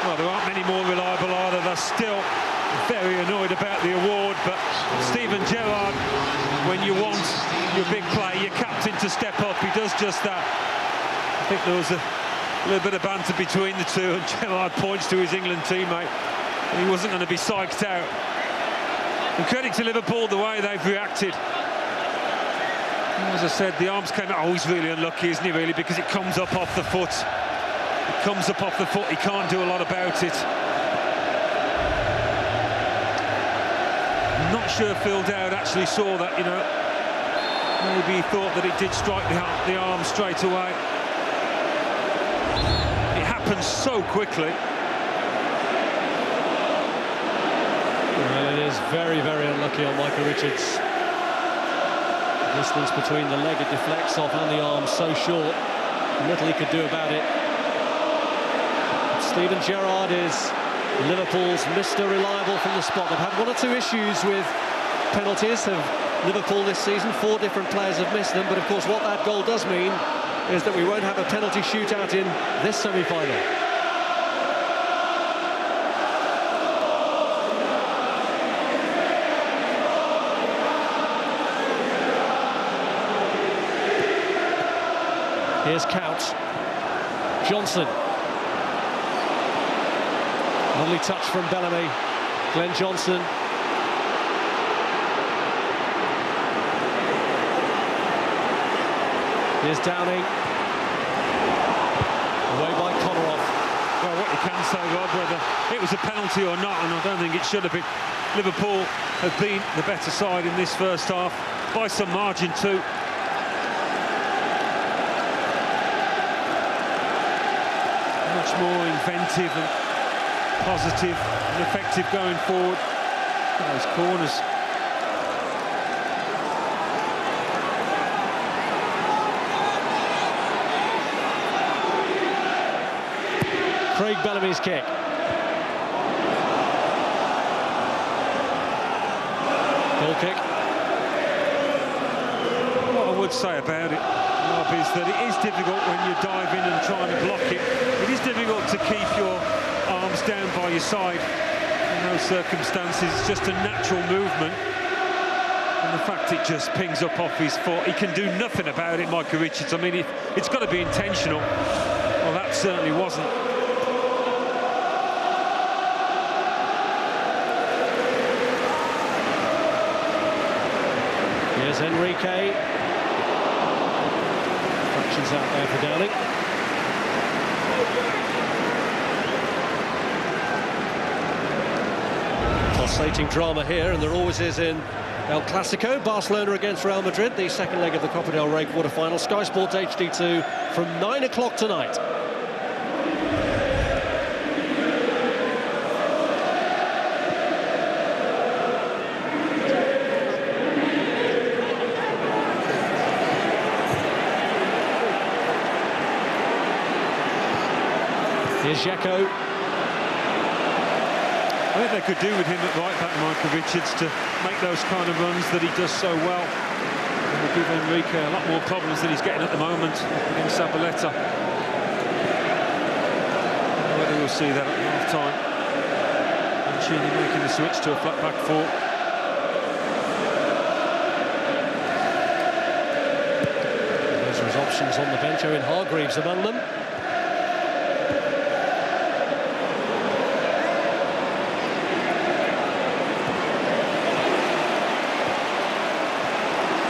Well, there aren't many more reliable either. They're still very annoyed about the award, but Steven Gerrard, when you want your big play, your captain to step up, he does just that. I think there was a little bit of banter between the two, and Gerrard points to his England teammate, and he wasn't going to be psyched out. And credit to Liverpool, the way they've reacted. As I said, the arms came out. Oh, he's really unlucky, isn't he, really? Because it comes up off the foot. It comes up off the foot. He can't do a lot about it. I'm not sure Phil Dowd actually saw that, you know. Maybe he thought that it did strike the arm straight away. It happens so quickly. Well, it is very, very unlucky on Michael Richards. The distance between the leg it deflects off and the arm so short, little he could do about it. Steven Gerrard is Liverpool's Mr. Reliable from the spot. They've had one or two issues with penalties of Liverpool this season. 4 different players have missed them, but of course what that goal does mean is that we won't have a penalty shootout in this semi-final. Here's Kuyt. Johnson. Lovely touch from Bellamy. Glenn Johnson. Here's Downing. Away by Kolarov. Well, what you can say, Rob, whether it was a penalty or not, and I don't think it should have been, Liverpool have been the better side in this first half, by some margin too. Much more inventive and positive and effective going forward. Those corners. Craig Bellamy's kick. Goal kick. What I would say about it, Rob, is that it is difficult when you dive in and trying to block it. It is difficult to keep your arms down by your side in those circumstances. It's just a natural movement. And the fact it just pings up off his foot, he can do nothing about it, Michael Richards. I mean, it's got to be intentional. Well, that certainly wasn't. Here's Enrique. Fractions out there for Downing. Pulsating drama here, and there always is in El Clasico. Barcelona against Real Madrid, the second leg of the Copa del Rey quarter-final. Sky Sports HD2 from 9 o'clock tonight. Here's Dzeko. I think they could do with him at right back, Michael Richards, to make those kind of runs that he does so well. It will give Enrique a lot more problems than he's getting at the moment against Zabaleta. Whether we'll see that at half-time. Mancini making the switch to a flat back four. Those are options on the bench. Owen Hargreaves among them.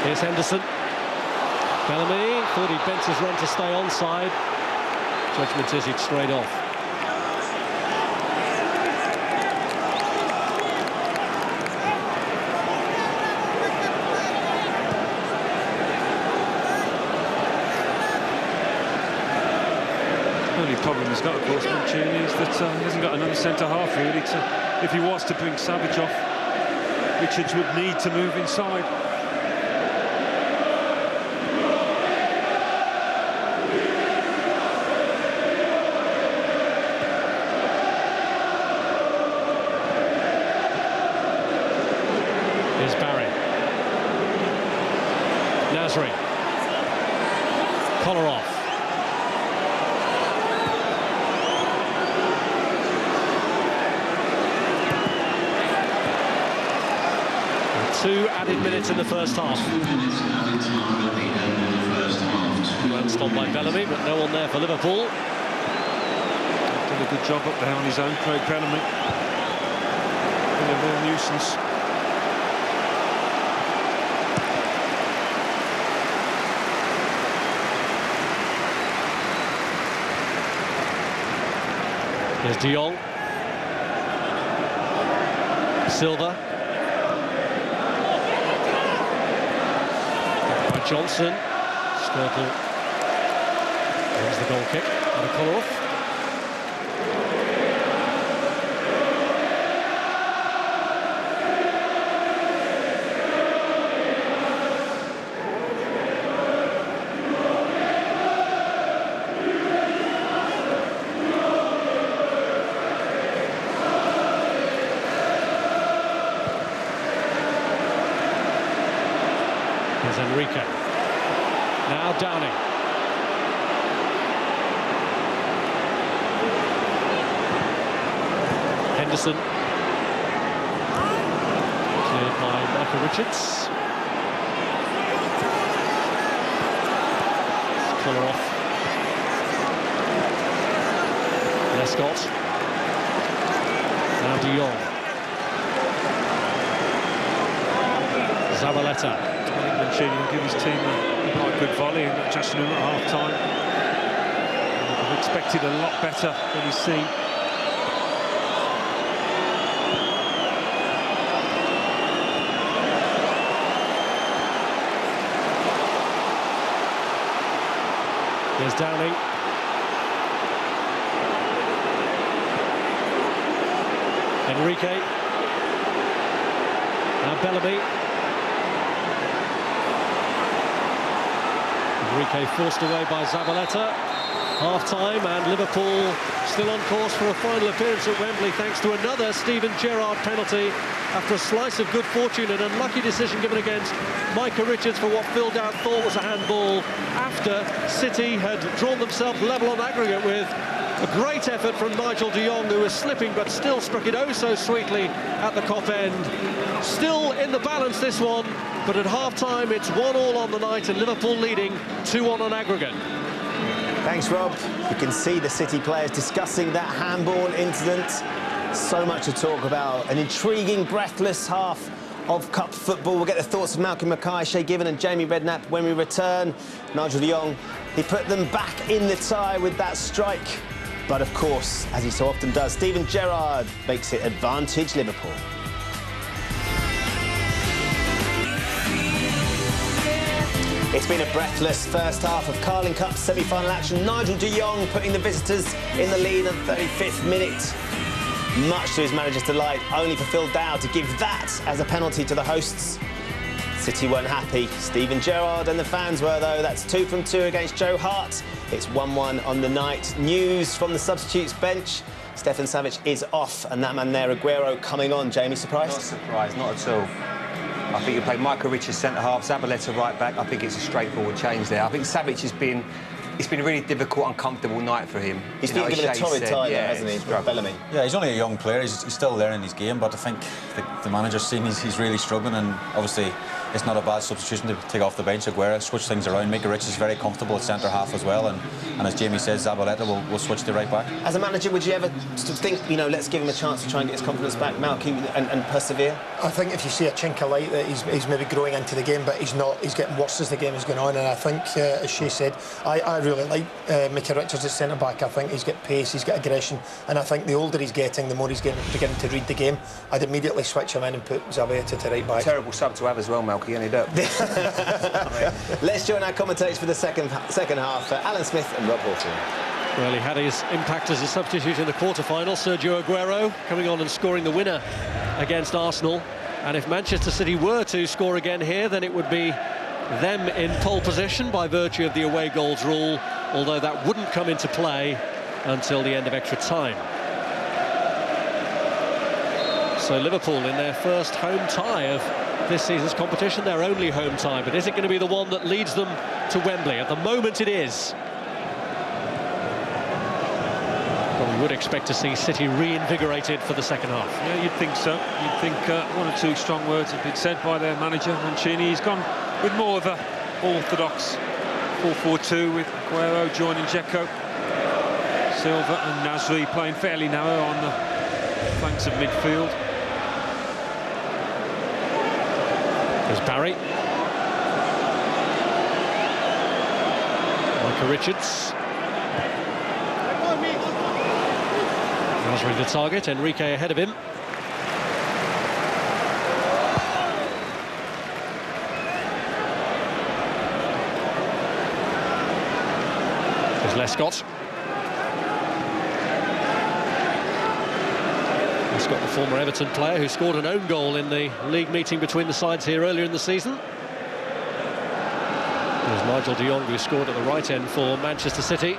Here's Henderson. Bellamy thought he'd bent his run to stay onside. Judgment is he'd strayed off. The only problem he's got, of course, Mancini, is that he hasn't got another centre-half, really. If he was to bring Savage off, Richards would need to move inside. Here's Barry. Nasri. Kolarov. And 2 added minutes in the first half. Glanced on by Bellamy, but no one there for Liverpool. Did a good job up there on his own, Craig Bellamy. Been a real nuisance. Here's De Jong. Silva. By Johnson. Skirtle. There's the goal kick. And a Kolarov. Here's Enrique. Now Downing. Henderson. Cleared by Michael Richards. Kolarov. Lescott. Now De Jong. Zabaleta. Mancini will give his team a quite good volley in that dressing room at half-time. I've expected a lot better than he's seen. Here's Downing. Enrique. Now Bellamy. Enrique forced away by Zabaleta. Half-time, and Liverpool still on course for a final appearance at Wembley thanks to another Steven Gerrard penalty after a slice of good fortune and unlucky decision given against Micah Richards for what Phil Dowd thought was a handball after City had drawn themselves level on aggregate with a great effort from Nigel de Jong, who was slipping but still struck it oh so sweetly at the Kop end. Still in the balance, this one, but at half-time it's 1-1 on the night and Liverpool leading 2-1 on aggregate. Thanks, Rob. You can see the City players discussing that handball incident. So much to talk about. An intriguing, breathless half of Cup football. We'll get the thoughts of Malcolm Mackay, Shay Given and Jamie Redknapp when we return. Nigel de Jong, he put them back in the tie with that strike. But of course, as he so often does, Steven Gerrard makes it advantage Liverpool. It's been a breathless first half of Carling Cup semi-final action. Nigel de Jong putting the visitors in the lead at the 35th minute. Much to his manager's delight, only for Phil Dowd to give that as a penalty to the hosts. City weren't happy. Steven Gerrard and the fans were, though. That's 2 from 2 against Joe Hart. It's 1-1 on the night. News from the substitutes bench. Stefan Savic is off, and that man there, Aguero, coming on. Jamie, surprised? Not surprised, not at all. I think you play Michael Richards centre-half, Zabaleta right-back. I think it's a straightforward change there. I think Savic has been... It's been a really difficult, uncomfortable night for him. He's been given a torrid time, hasn't he, Bellamy? Yeah, he's only a young player. He's still learning his game, but I think the manager's seen he's really struggling, and obviously it's not a bad substitution to take off the bench. Aguero, switch things around. Michael Richards is very comfortable at centre-half as well, and as Jamie says, Zabaleta will switch to right-back. As a manager, would you ever think, you know, let's give him a chance to try and get his confidence back, Malky, and persevere? I think if you see a chink of light that he's maybe growing into the game, but he's not. He's getting worse as the game is going on, and I think, as Shea said, I really like Michael Richards at centre-back. I think he's got pace, he's got aggression, and I think the older he's getting, the more he's beginning to read the game. I'd immediately switch him in and put Zabaleta to right-back. Terrible sub to have as well, Malky, ended up. Let's join our commentators for the second half, Alan Smith and Rob Hawthorne. Well, he had his impact as a substitute in the quarter-final. Sergio Aguero coming on and scoring the winner against Arsenal. And if Manchester City were to score again here, then it would be them in pole position by virtue of the away goals rule, although that wouldn't come into play until the end of extra time. So Liverpool in their first home tie of this season's competition, their only home tie, but is it going to be the one that leads them to Wembley? At the moment it is. But we would expect to see City reinvigorated for the second half. Yeah, you'd think so. You'd think one or two strong words have been said by their manager, Mancini. He's gone with more of a orthodox 4-4-2 with Aguero joining Dzeko, Silva and Nasri playing fairly narrow on the flanks of midfield. There's Barry. Michael Richards. Nasri the target, Enrique ahead of him. There's Lescott. Lescott, the former Everton player who scored an own goal in the league meeting between the sides here earlier in the season. There's Nigel de Jong, who scored at the right end for Manchester City.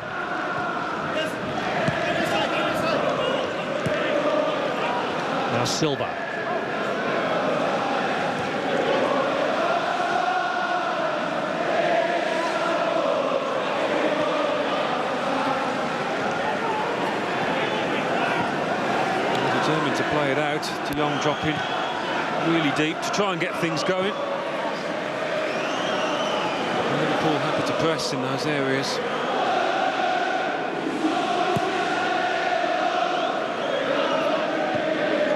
Now Silva. Determined to play it out. De Jong dropping really deep to try and get things going. Liverpool happy to press in those areas.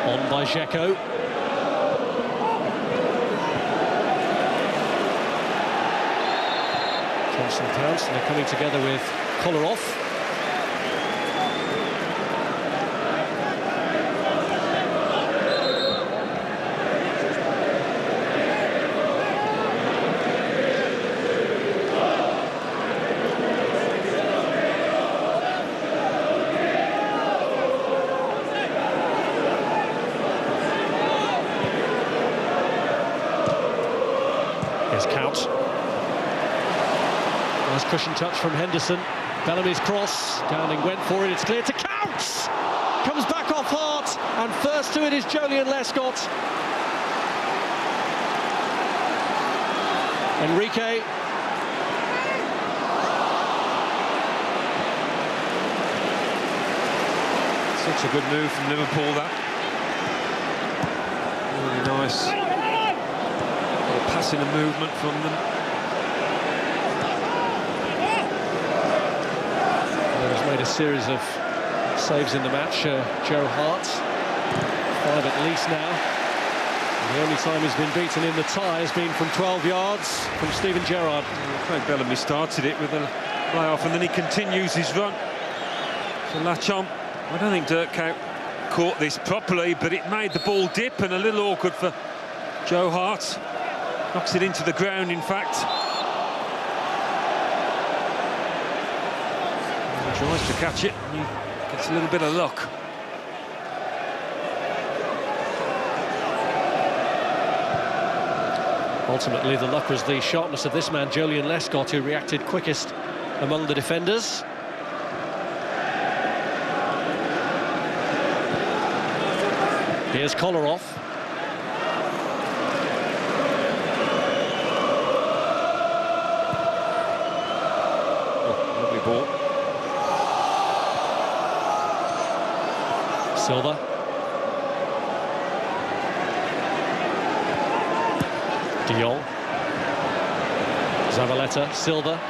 On by Dzeko. Johnson pounced, and they're coming together with Kolarov. Here's Couch. Nice cushion touch from Henderson. Bellamy's cross. Downing went for it. It's clear to Couch. Comes back off Hart. And first to it is Joleon Lescott. Enrique. Such a good move from Liverpool, that. Really nice. Passing a movement from them. He's made a series of saves in the match, Joe Hart. 5 at least now. And the only time he's been beaten in the tie has been from 12 yards from Steven Gerrard. Craig Bellamy started it with a lay-off and then he continues his run to latch on. I don't think Dirkhout caught this properly, but it made the ball dip and a little awkward for Joe Hart. Knocks it into the ground, in fact. He tries to catch it, and he gets a little bit of luck. Ultimately, the luck was the sharpness of this man, Joleon Lescott, who reacted quickest among the defenders. Here's Kolarov. Lovely ball. Silva. De Jong. Zavaleta, Silva.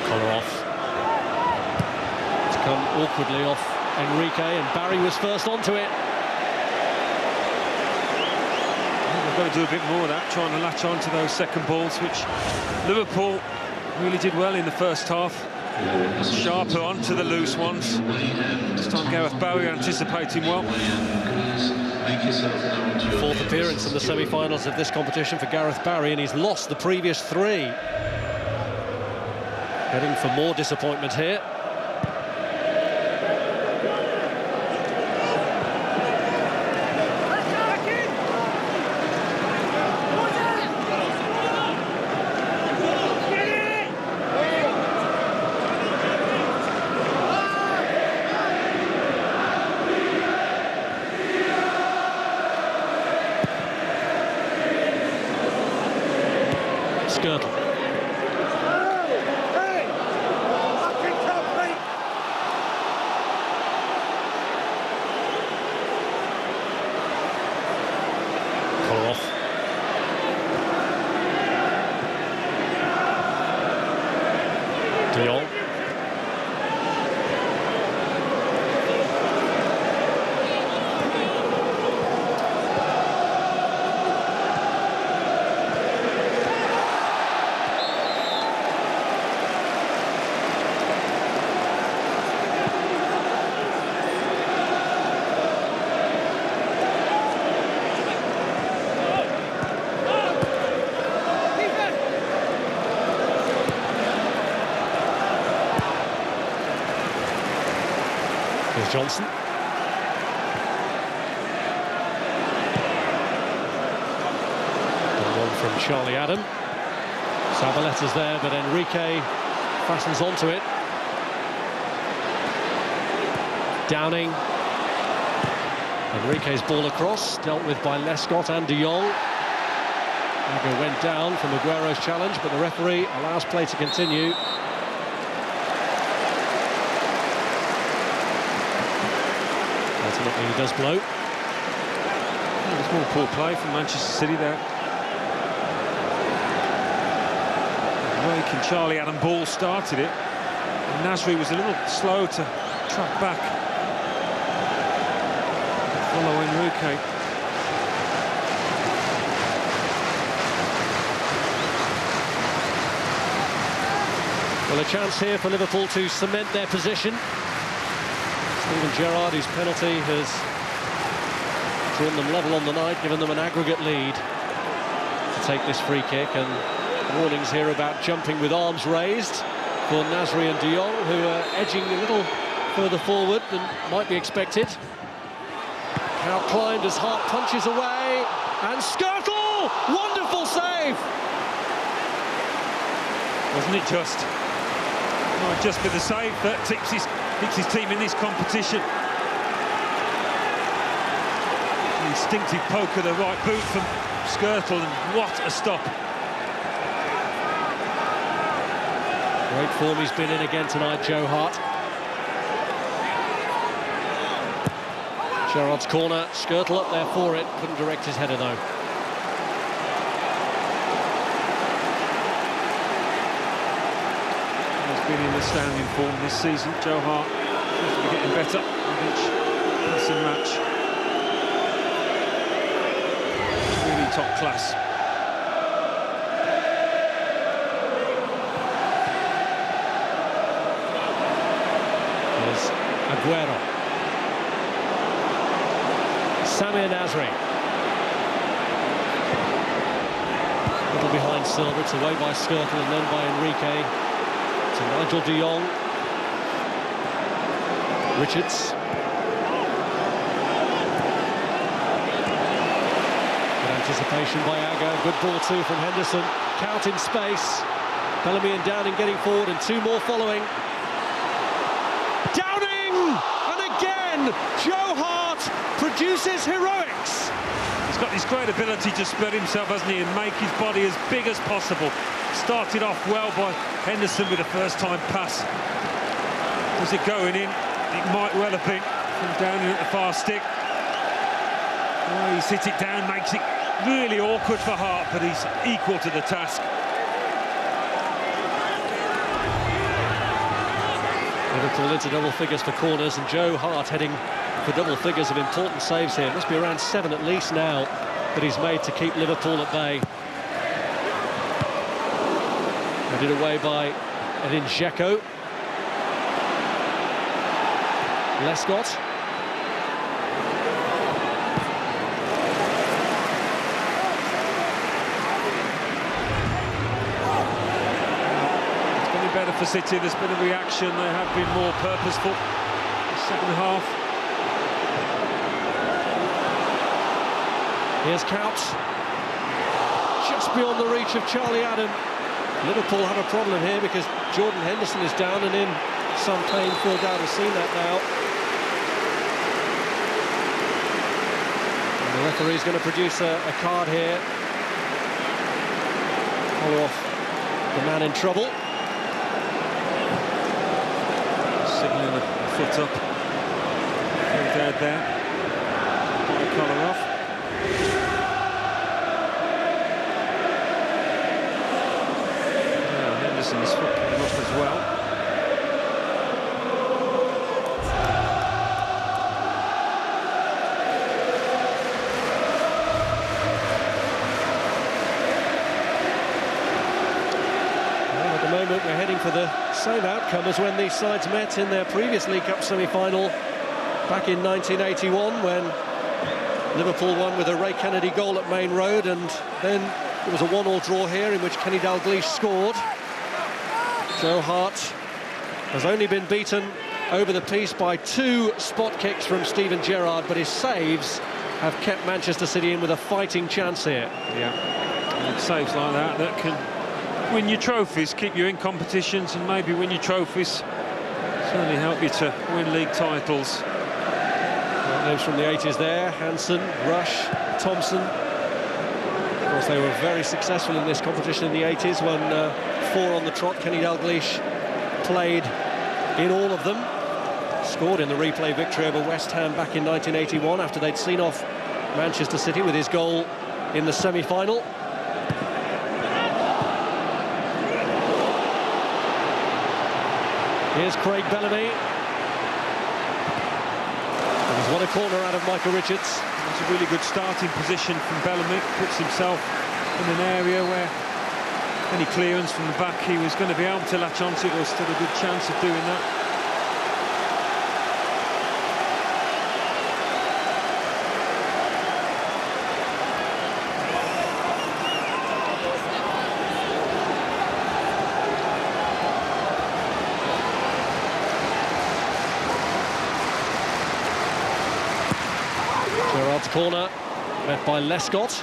Kolarov. It's come awkwardly off Enrique, and Barry was first onto it. They've got to do a bit more of that, trying to latch on to those second balls, which Liverpool really did well in the first half. Sharper onto the loose ones. This time Gareth Barry anticipating well. Fourth appearance in the semi-finals of this competition for Gareth Barry, and he's lost the previous three. Heading for more disappointment here. Skirtle. Kolarov. De Jong. Here's Johnson. Good one from Charlie Adam. Zabaleta's there, but Enrique fastens onto it. Downing. Enrique's ball across, dealt with by Lescott and De Jong. Aguero went down from Aguero's challenge, but the referee allows play to continue. Ultimately, he does blow. There's more poor play from Manchester City there. Wake and Charlie Adam Ball started it. And Nasri was a little slow to track back. Follow Enrique. Well, a chance here for Liverpool to cement their position. Steven Gerrard, whose penalty has drawn them level on the night, given them an aggregate lead to take this free kick, and warnings here about jumping with arms raised for Nasri and De Jong, who are edging a little further forward than might be expected. Outclimbed as Hart punches away, and Skirtle! Wonderful save! Wasn't it just? Might just be the save that keeps his team in this competition. An instinctive poke of the right boot from Skirtle, and what a stop. Great form he's been in again tonight, Joe Hart. Gerrard's corner, Skirtle up there for it, couldn't direct his header though. He's been in outstanding form this season, Joe Hart. Seems to be getting better with each passing match. Really top class. Here's Aguero. Samir Nasri. A little behind Silva, it's away by Skirtle and then by Enrique to Nigel de Jong. Richards. Good anticipation by Agger, good ball too from Henderson. Count in space. Bellamy and Downing getting forward and two more following. Downing! And again, Joe Hart produces heroics. He's got this great ability to spread himself, hasn't he, and make his body as big as possible. Started off well by Henderson with a first-time pass. Was it going in? It might well have been from Downing at the far stick. Oh, he's hit it down, makes it really awkward for Hart, but he's equal to the task. Liverpool into double figures for corners, and Joe Hart heading for double figures of important saves here. It must be around 7 at least now that he's made to keep Liverpool at bay. Headed away by Edin Dzeko. Lescott. Better for City, there's been a reaction, they have been more purposeful in the second half. Here's Couch, just beyond the reach of Charlie Adam. Liverpool have a problem here because Jordan Henderson is down and in some pain. Phil Dowd has seen that now. And the referee's going to produce a card here. Follow off the man in trouble. Signalling the foot up. Dead there. Got the collar off. Yeah, Henderson's foot came off as well. At the moment, we're heading for the same outcome as when these sides met in their previous League Cup semi-final back in 1981, when Liverpool won with a Ray Kennedy goal at Main Road, and then it was a 1-1 draw here in which Kenny Dalglish scored. Joe Hart has only been beaten over the piece by 2 spot kicks from Steven Gerrard, but his saves have kept Manchester City in with a fighting chance here. Yeah, and saves like that can win you trophies, keep you in competitions, and maybe win you trophies, certainly help you to win league titles. Names from the 80s there: Hansen, Rush, Thompson. Of course, they were very successful in this competition in the 80s, won 4 on the trot. Kenny Dalglish played in all of them. Scored in the replay victory over West Ham back in 1981 after they'd seen off Manchester City with his goal in the semi-final. Here's Craig Bellamy. He's won a corner out of Michael Richards. It's a really good starting position from Bellamy. Puts himself in an area where any clearance from the back he was going to be able to latch onto. There was still a good chance of doing that. Gerrard's corner, met by Lescott.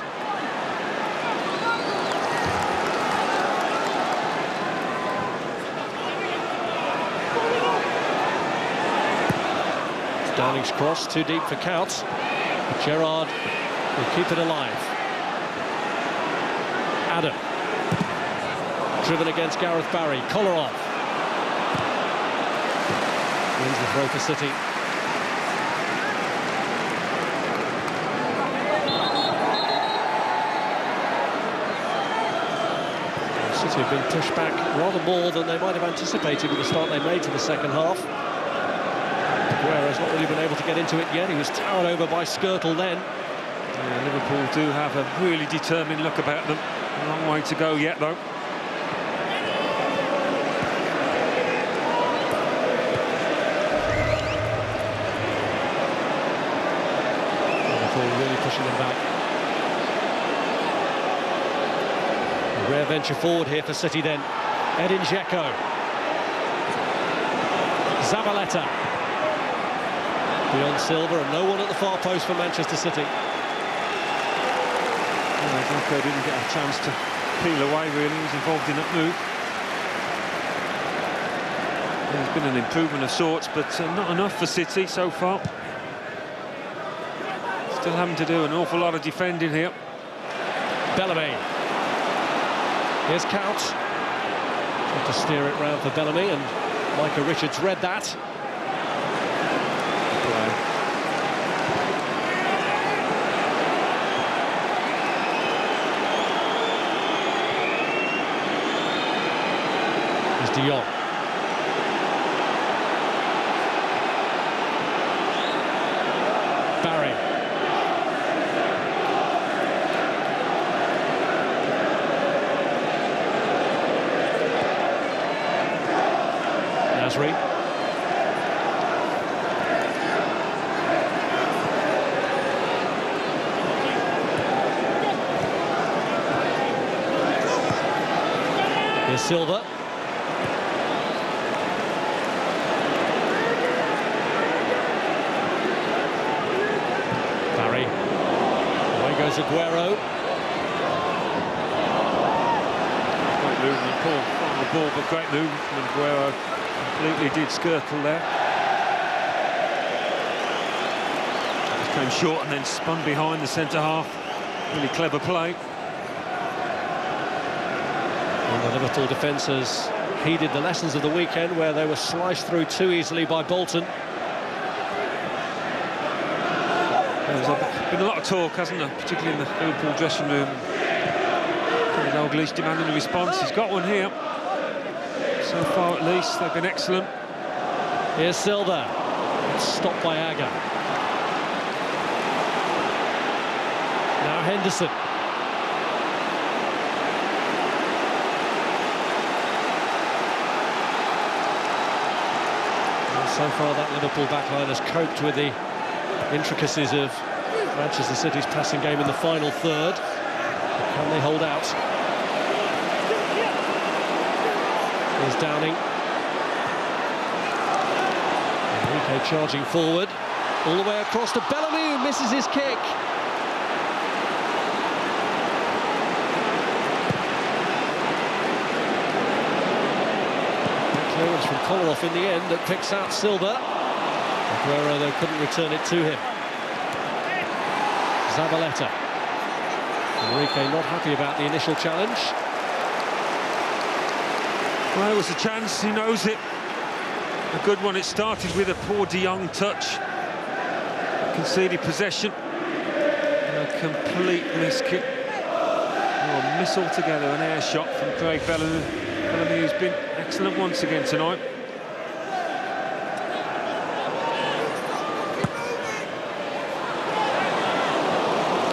Downing's cross, too deep for Couch. But Gerrard will keep it alive. Adam. Driven against Gareth Barry. Collar off. Wins the throw for City. City have been pushed back rather more than they might have anticipated with the start they made to the second half. Guerra's not really been able to get into it yet. He was towered over by Skirtle then. Yeah, Liverpool do have a really determined look about them. A long way to go yet, though. Liverpool really pushing them back. A rare venture forward here for City then. Edin Dzeko. Zabaleta. Beyond Silva, and no one at the far post for Manchester City. Dzeko didn't get a chance to peel away, really. He was involved in that move. There's been an improvement of sorts, but not enough for City so far. Still having to do an awful lot of defending here. Bellamy. Here's Count. Tried to steer it round for Bellamy, and Micah Richards read that. Here's De Jong. Barry. Nasri. Here's Silva. Barry. Away goes Aguero. Great movement, Paul, on the ball, but great movement from Aguero. Completely did skirtle there. Just came short and then spun behind the centre half. Really clever play. And the Liverpool defence has heeded the lessons of the weekend, where they were sliced through too easily by Bolton. There's been a lot of talk, hasn't there, particularly in the Liverpool dressing room. Dalglish demanding a response. He's got one here. So far, at least, they've been excellent. Here's Silva. It's stopped by Aga. Now Henderson. Well, so far, that Liverpool backline has coped with the intricacies of Manchester City's passing game in the final third. Can they hold out? Here's Downing. Enrique charging forward. All the way across to Bellamy, who misses his kick. Clearance from Kolarov in the end that picks out Silva. Aguero, though, couldn't return it to him. Zabaleta. Enrique not happy about the initial challenge. Well, it was a chance, he knows it. A good one. It started with a poor De Jong touch. Conceded possession. And a complete miss kick. Oh, a miss altogether, an air shot from Craig Bellamy. Bellamy, who's been excellent once again tonight.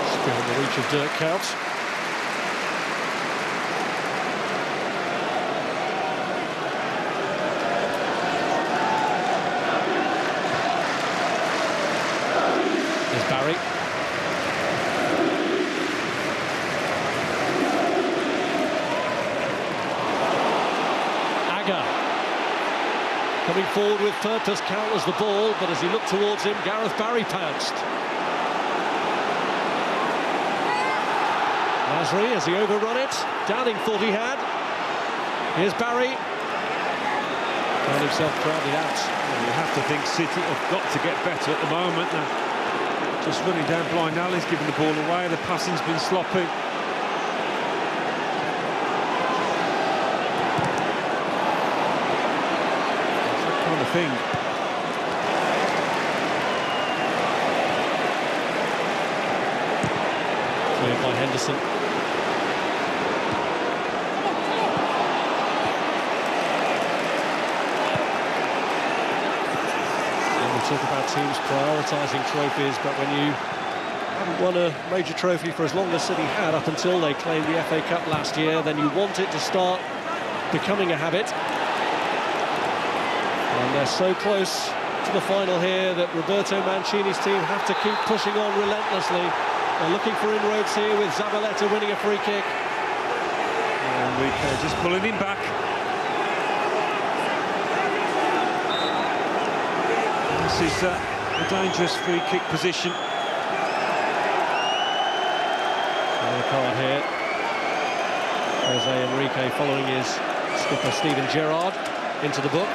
Still in the reach of Dirk Kuyt. Barry. Aga. Coming forward with purpose, counters the ball, but as he looked towards him, Gareth Barry pounced. Nasri, has he overrun it? Downing thought he had. Here's Barry. Found himself crowded out. Well, you have to think City have got to get better at the moment now. Just running down blind alleys, giving the ball away. The passing's been sloppy. It's that kind of thing. Cleared by Henderson. Talk about teams prioritising trophies, but when you haven't won a major trophy for as long as City had up until they claimed the FA Cup last year, then you want it to start becoming a habit. And they're so close to the final here that Roberto Mancini's team have to keep pushing on relentlessly. They're looking for inroads here with Zabaleta winning a free kick. And Enrique just pulling him back. This is a dangerous free kick position. Another card here. Jose Enrique following his skipper Steven Gerrard into the book.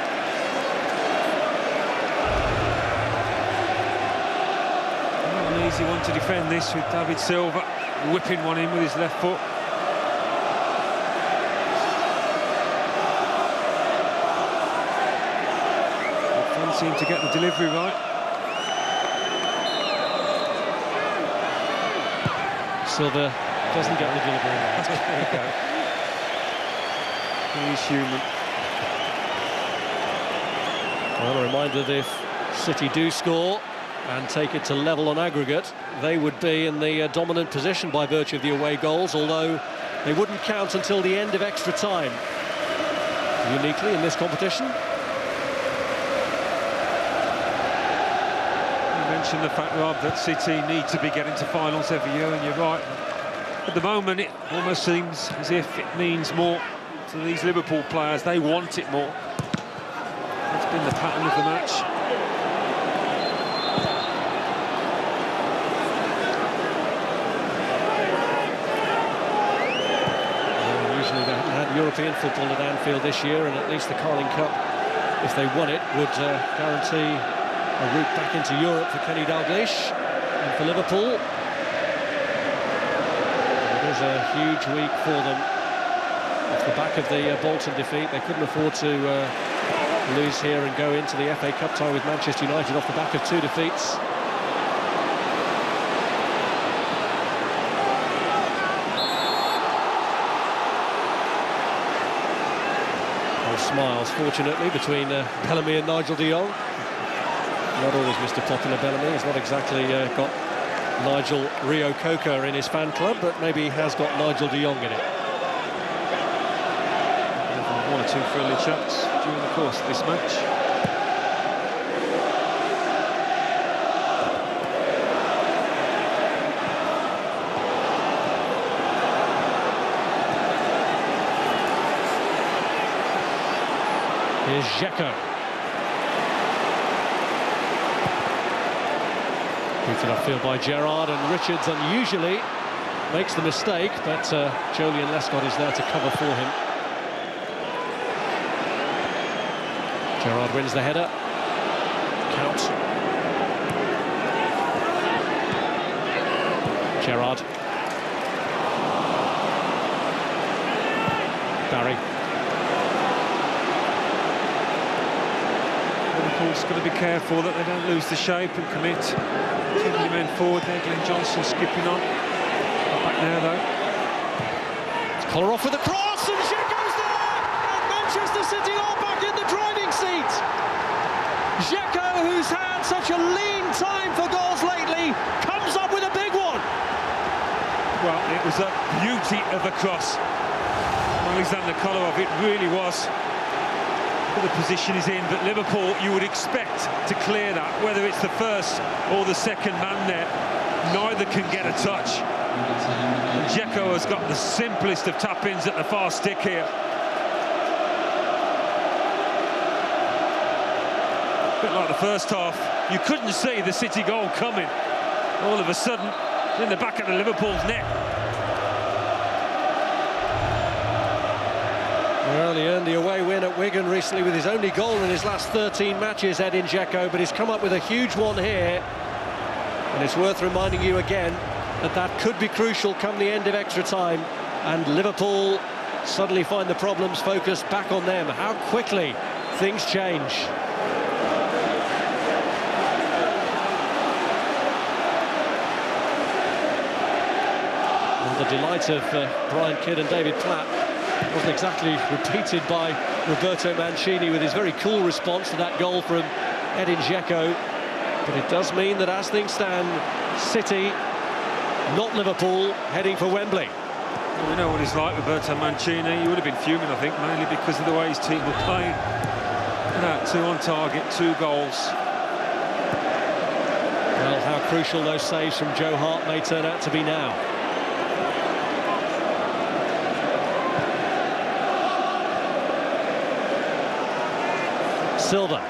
easy one to defend this, with David Silva whipping one in with his left foot. Seem to get the delivery right. Silva doesn't get the delivery right. There you go. He's human. Well, a reminder that if City do score and take it to level on aggregate, they would be in the dominant position by virtue of the away goals, although they wouldn't count until the end of extra time. Uniquely in this competition. Mentioned the fact, Rob, that City need to be getting to finals every year, and you're right. At the moment, it almost seems as if it means more to these Liverpool players. They want it more. That's been the pattern of the match. Usually they haven't had European football at Anfield this year, and at least the Carling Cup, if they won it, would guarantee a route back into Europe for Kenny Dalglish and for Liverpool. It is a huge week for them. Off the back of the Bolton defeat, they couldn't afford to lose here and go into the FA Cup tie with Manchester United off the back of 2 defeats. Smiles, fortunately, between Bellamy and Nigel de Jong. Not always Mr. Popular Bellamy. He's not exactly got Nigel Rio Coca in his fan club, but maybe he has got Nigel de Jong in it. 1 or 2 friendly chats during the course of this match. Here's Dzeko. Beaten upfield by Gerrard, and Richards unusually makes the mistake, but Joleon Lescott is there to cover for him. Gerrard wins the header. Count. Gerrard. Barry. Liverpool's got to be careful that they don't lose the shape and commit. Taking the men forward there, Glenn Johnson skipping on. Not back now though. It's Kolarov with a cross, and Dzeko's there! And Manchester City are back in the driving seat. Dzeko, who's had such a lean time for goals lately, comes up with a big one. Well, it was a beauty of a cross. Alexander Kolarov, it really was. The position is in, but Liverpool, you would expect to clear that, whether it's the first or the second man there. Neither can get a touch. And Dzeko has got the simplest of tap-ins at the far stick here. A bit like the first half, you couldn't see the City goal coming. All of a sudden, in the back of the Liverpool's net. Well, he earned the away win at Wigan recently with his only goal in his last 13 matches, Edin Dzeko, but he's come up with a huge one here. And it's worth reminding you again that that could be crucial come the end of extra time. And Liverpool suddenly find the problems focused back on them. How quickly things change. And the delight of Brian Kidd and David Platt wasn't exactly repeated by Roberto Mancini with his very cool response to that goal from Edin Dzeko. But it does mean that as things stand, City, not Liverpool, heading for Wembley. Well, we know what he's like, Roberto Mancini. He would have been fuming, I think, mainly because of the way his team were playing. That 2 on target, 2 goals. Well, how crucial those saves from Joe Hart may turn out to be now. Silva.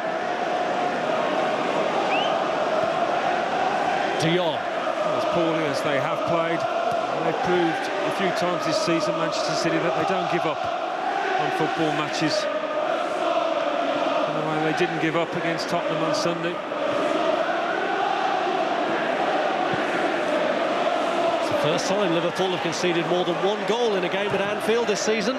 De Jong. As poorly as they have played, they've proved a few times this season, Manchester City, that they don't give up on football matches. And the way they didn't give up against Tottenham on Sunday. First time Liverpool have conceded more than one goal in a game at Anfield this season.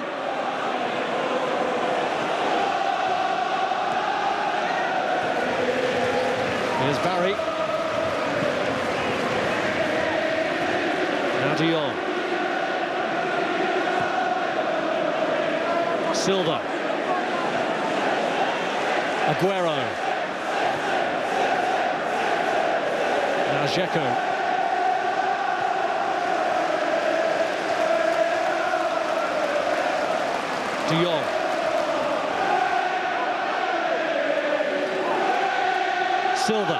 Here's Barry. Now De Jong. Silva. Aguero. Now Dzeko. De Jong. Silva.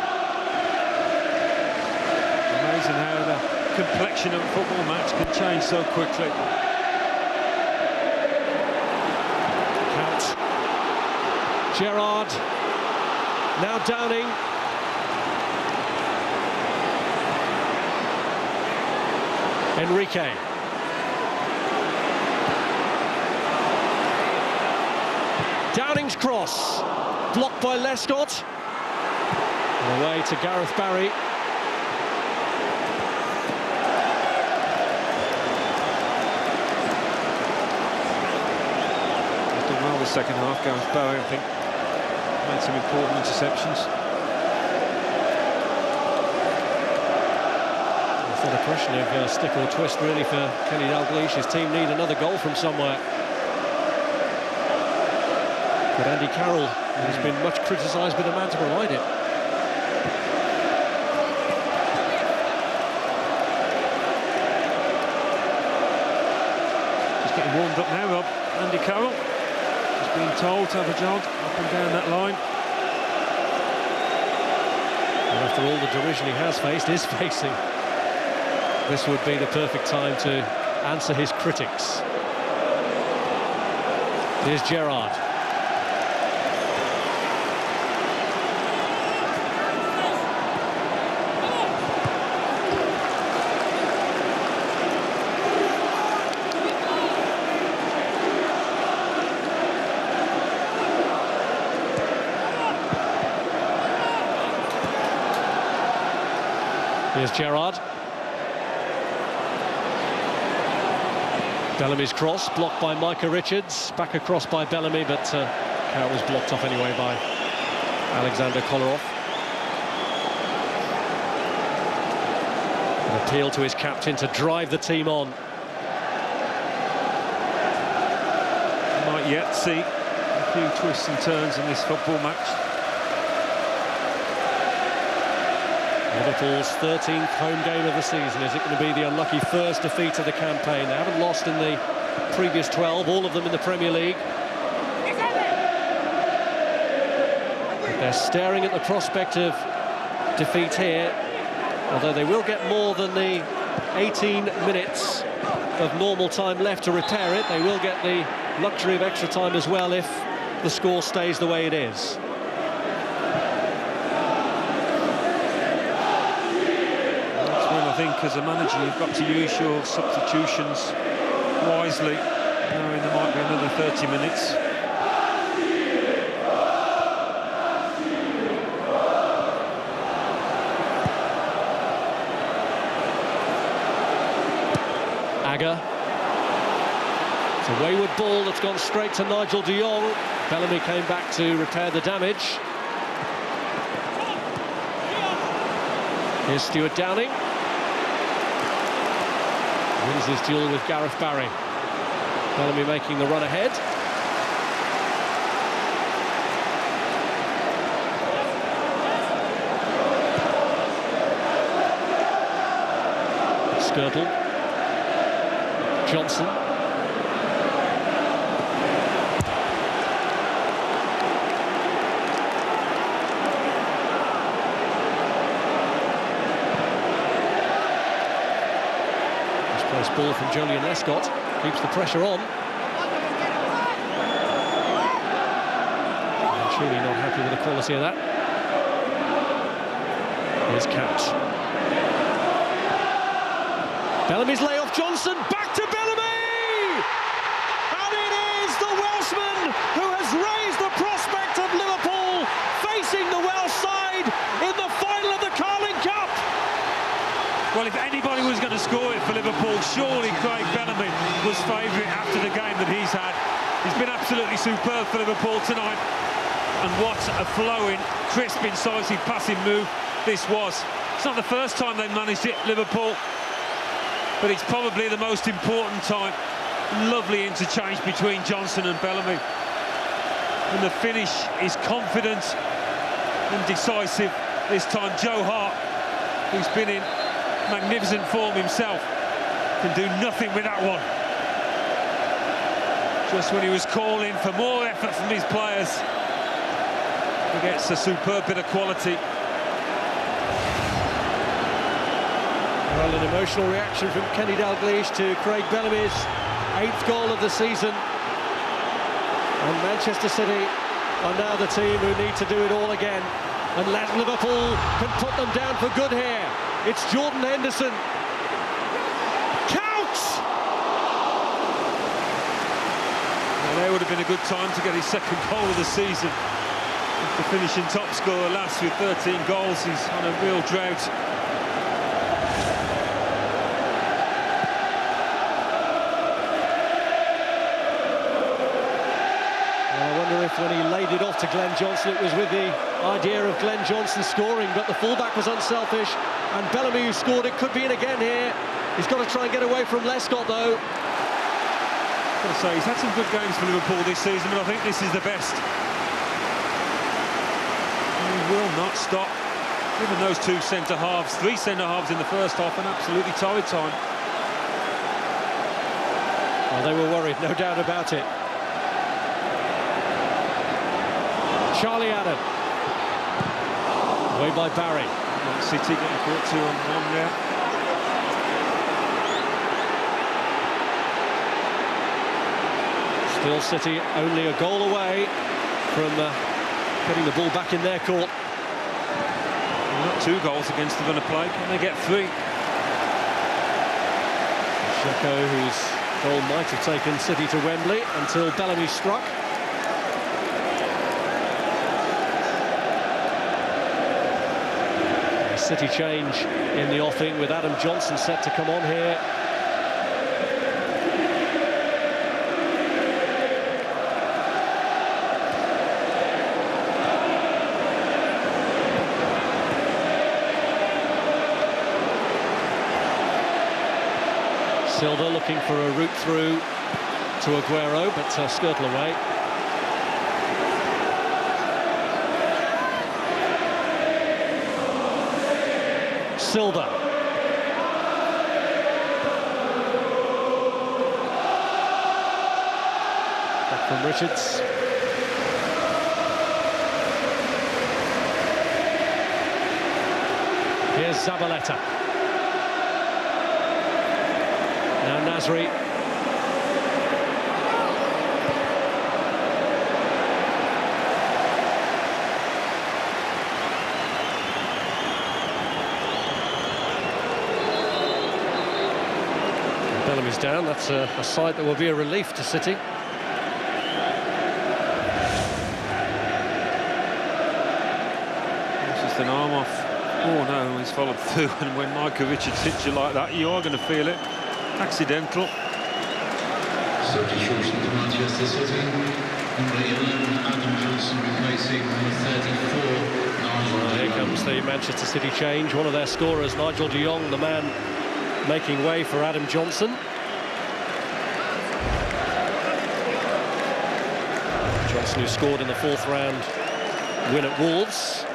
Amazing how the complexion of a football match can change so quickly. Count. Gerrard. Now Downing. Enrique. Downing's cross, blocked by Lescott. And away to Gareth Barry. He's done well the second half, Gareth Barry, I think. Made some important interceptions. It's not a question of stick or twist, really, for Kenny Dalglish. His team need another goal from somewhere. But Andy Carroll has been much criticised, but the man to provide it. He's getting warmed up now, Rob. Andy Carroll. He's being told to have a jog up and down that line. And after all the derision he has faced, is facing, this would be the perfect time to answer his critics. Here's Gerrard. Here's Gerrard. Bellamy's cross, blocked by Micah Richards. Back across by Bellamy, but Carroll was blocked off anyway by Alexander Kolarov. An appeal to his captain to drive the team on. Might yet see a few twists and turns in this football match. Liverpool's 13th home game of the season. Is it going to be the unlucky first defeat of the campaign? They haven't lost in the previous 12, all of them in the Premier League. But they're staring at the prospect of defeat here, although they will get more than the 18 minutes of normal time left to repair it. They will get the luxury of extra time as well if the score stays the way it is. I think as a manager you've got to use your substitutions wisely, knowing there might be another 30 minutes. Agger. It's a wayward ball that's gone straight to Nigel de Jong. Bellamy came back to repair the damage. Here's Stuart Downing. Wins his duel with Gareth Barry. Bellamy making the run ahead. Skirtle. Johnson. This ball from Julian Lescott keeps the pressure on. Surely not happy with the quality of that. Here's Couch. Bellamy's layoff. Johnson back to Bellamy, and it is the Welshman who has raised the prospect of Liverpool facing the Welsh side in the final of the Carling Cup. Well, if anybody was going to score it for Liverpool, surely Craig Bellamy was favourite after the game that he's had. He's been absolutely superb for Liverpool tonight. And what a flowing, crisp, incisive passing move this was. It's not the first time they've managed it, Liverpool, but it's probably the most important time. Lovely interchange between Johnson and Bellamy. And the finish is confident and decisive this time. Joe Hart, who's been in magnificent form himself, can do nothing with that one. Just when he was calling for more effort from his players, he gets a superb bit of quality. Well, an emotional reaction from Kenny Dalglish to Craig Bellamy's 8th goal of the season. And Manchester City are now the team who need to do it all again. Unless Liverpool can put them down for good here. It's Jordan Henderson. Counts! Well, there would have been a good time to get his 2nd goal of the season. The finishing top scorer last with 13 goals. He's on a real drought. When he laid it off to Glenn Johnson, it was with the idea of Glenn Johnson scoring, but the fullback was unselfish, and Bellamy, who scored it, could be in again here. He's got to try and get away from Lescott, though. I've got to say, he's had some good games for Liverpool this season, but I think this is the best. He will not stop. Even those 2 centre-halves, 3 centre-halves in the first half, and absolutely torrid time. Well, they were worried, no doubt about it. Charlie Adam. Away by Barry. City getting caught 2-on-1 there. Still City only a goal away from getting the ball back in their court. Not 2 goals against they're going to play. Can they get 3? Sheko, whose goal might have taken City to Wembley until Bellamy struck. City change in the offing with Adam Johnson set to come on here. Silva looking for a route through to Aguero, but skirtle away. Silva. Back from Richards. Here's Zabaleta. Now Nasri. Bellamy's down. That's a side that will be a relief to City. It's just an arm off. Oh no, he's followed through, and when Michael Richards hits you like that, you are going to feel it. Accidental. Substitution to Manchester City. Number 11, Adam Johnson replacing number 34. Here comes the Manchester City change. One of their scorers, Nigel de Jong, the man making way for Adam Johnson. Johnson, who scored in the 4th round win at Wolves.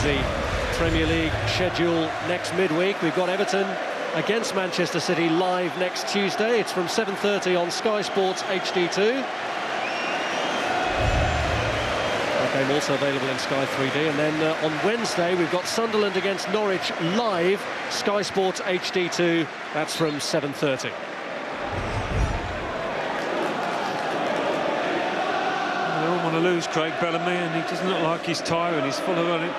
The Premier League schedule next midweek. We've got Everton against Manchester City live next Tuesday. It's from 7:30 on Sky Sports HD2. That game also available in Sky 3D. And then on Wednesday we've got Sunderland against Norwich live, Sky Sports HD2. That's from 7:30. I don't want to lose Craig Bellamy, and he doesn't look like he's tiring. He's full of running.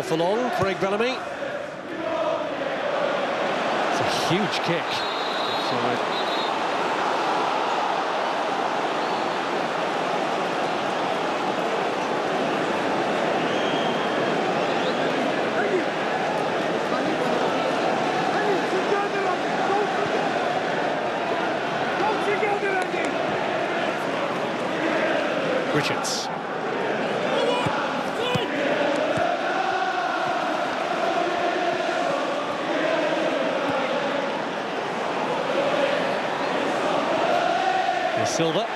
for long, Craig Bellamy. It's a huge kick. Offside. Richards. Here's Silva.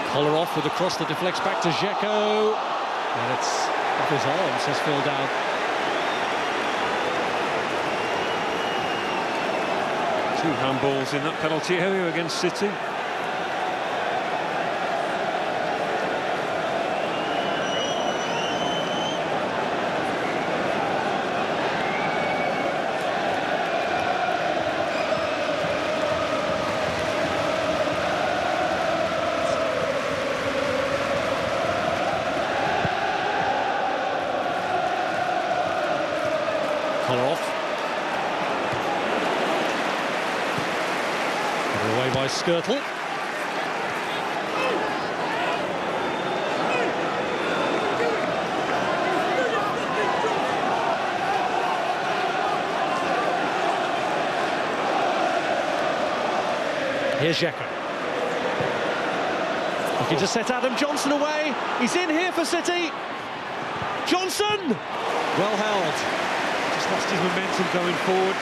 Collar off with the cross that deflects back to Dzeko. And it's off his arm, says Phil Dowd. Two handballs in that penalty area against City. Collar off. Away by Skirtle. Here's Dzeko. Looking to set Adam Johnson away. He's in here for City. Johnson! Well held. Just lost his momentum going forward.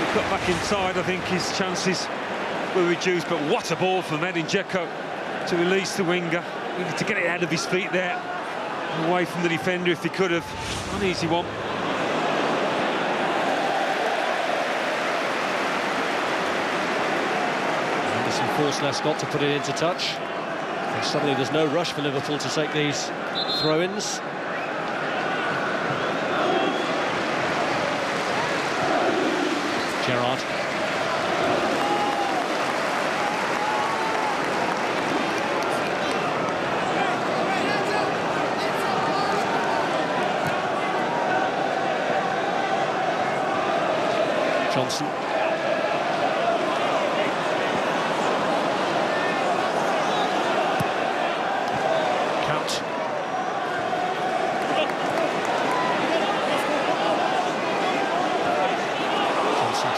He cut back inside, I think his chances were reduced, but what a ball from Edin Dzeko to release the winger. Needed to get it out of his feet there, away from the defender if he could have. An easy one. Anderson forced Lescott to put it into touch. And suddenly there's no rush for Liverpool to take these throw-ins. Gerrard. Johnson. Count.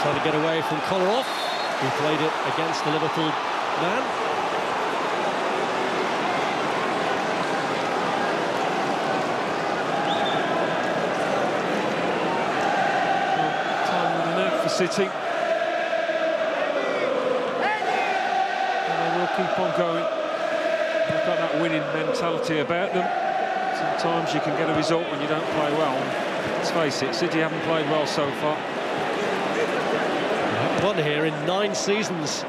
Trying to get away from Kolarov, who played it against the Liverpool man. Time running out for City. And they will keep on going. They've got that winning mentality about them. Sometimes you can get a result when you don't play well. Let's face it, City haven't played well so far. Won here in 9 seasons.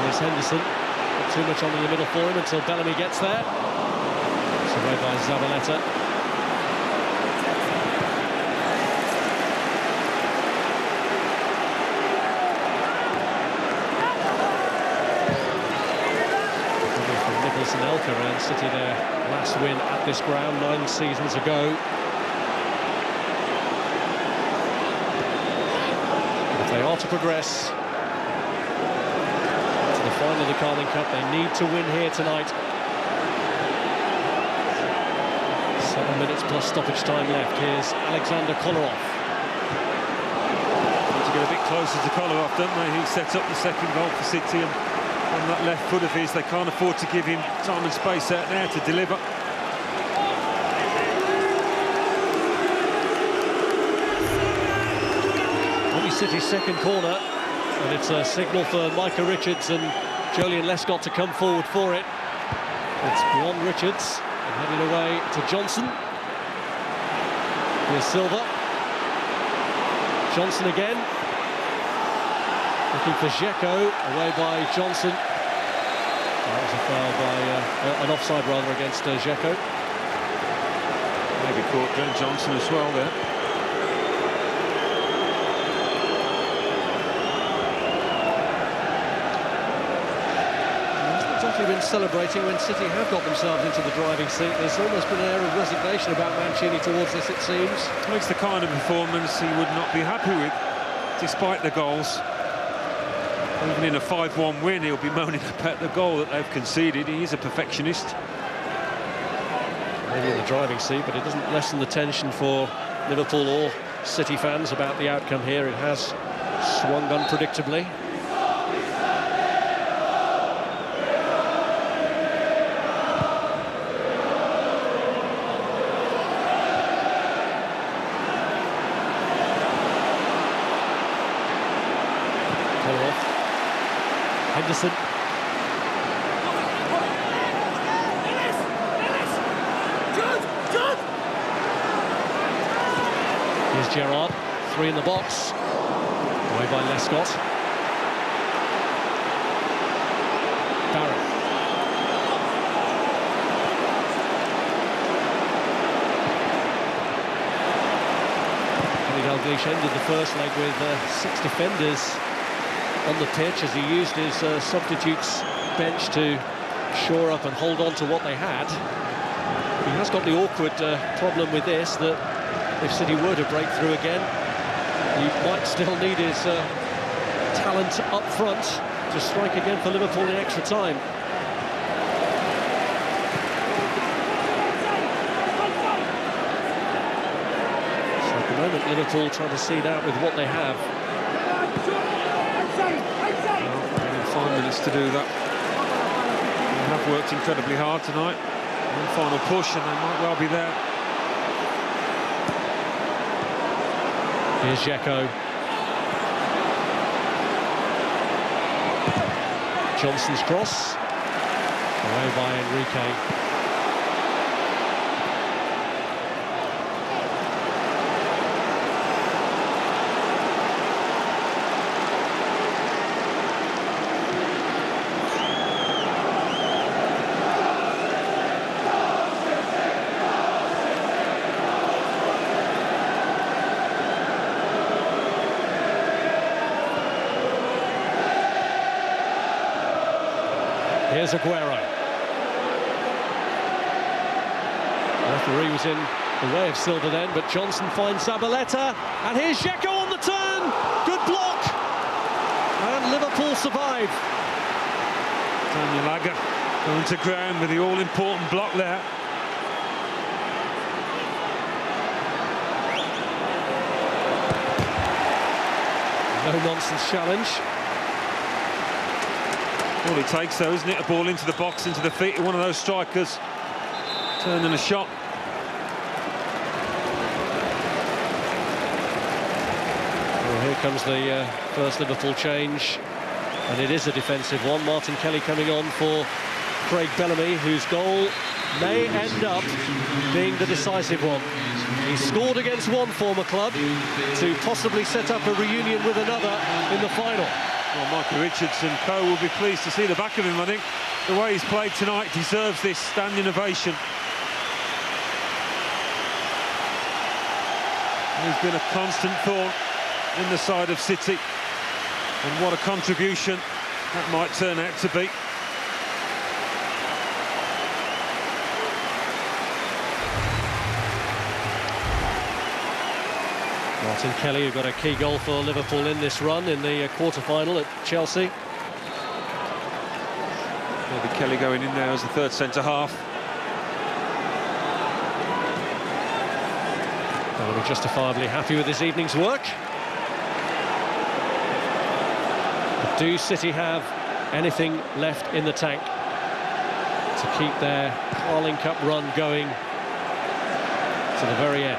There's Henderson. Not too much on in the middle for him until Bellamy gets there. It's away by Zabaleta. From Nicholson Elka around City, their last win at this ground 9 seasons ago. They are to progress to the final of the Carling Cup. They need to win here tonight. 7 minutes plus stoppage time left. Here's Alexander Kolarov. Need to get a bit closer to Kolarov, don't they? He set up the second goal for City, and on that left foot of his, they can't afford to give him time and space out there to deliver. City's second corner, and it's a signal for Micah Richards and Joleon Lescott to come forward for it. It's beyond Richards and headed away to Johnson. Here's Silva. Johnson again. Looking for Dzeko, away by Johnson. That was a foul by, an offside rather, against Dzeko. Maybe caught Glenn Johnson as well there. actually been celebrating when City have got themselves into the driving seat. There's almost been an air of resignation about Mancini towards this, it seems. Well, it's the kind of performance he would not be happy with, despite the goals. Even in a 5-1 win, he'll be moaning about the goal that they've conceded. He is a perfectionist. Maybe in the driving seat, but it doesn't lessen the tension for Liverpool or City fans about the outcome here. It has swung unpredictably. Henderson. Here's Gerrard, 3 in the box. Away by Lescott. Barrett. Kenny Dalglish ended the first leg with 6 defenders on the pitch as he used his substitutes bench to shore up and hold on to what they had. He has got the awkward problem with this, that if City were to break through again, he might still need his talent up front to strike again for Liverpool in extra time. So at the moment, Liverpool trying to seed out with what they have. 5 minutes to do that. They have worked incredibly hard tonight. One final push and they might well be there. Here's Dzeko. Johnson's cross. Away by Enrique. Here's Aguero. The referee was in the way of Silva then, but Johnson finds Zabaleta, and here's Dzeko on the turn. Good block, and Liverpool survive. Daniel Agger going to ground with the all-important block there. No-nonsense challenge. All it takes, though, isn't it? A ball into the box, into the feet of one of those strikers. Turning a shot. Well, here comes the first Liverpool change, and it is a defensive one. Martin Kelly coming on for Craig Bellamy, whose goal may end up being the decisive one. He scored against one former club to possibly set up a reunion with another in the final. Well, Michael Richards and co will be pleased to see the back of him, I think. The way he's played tonight deserves this standing ovation. He's been a constant thorn in the side of City. And what a contribution that might turn out to be. Martin Kelly, who got a key goal for Liverpool in this run in the quarter-final at Chelsea. Maybe Kelly going in there as the third centre-half. Well, we're justifiably happy with this evening's work. But do City have anything left in the tank to keep their Carling Cup run going to the very end?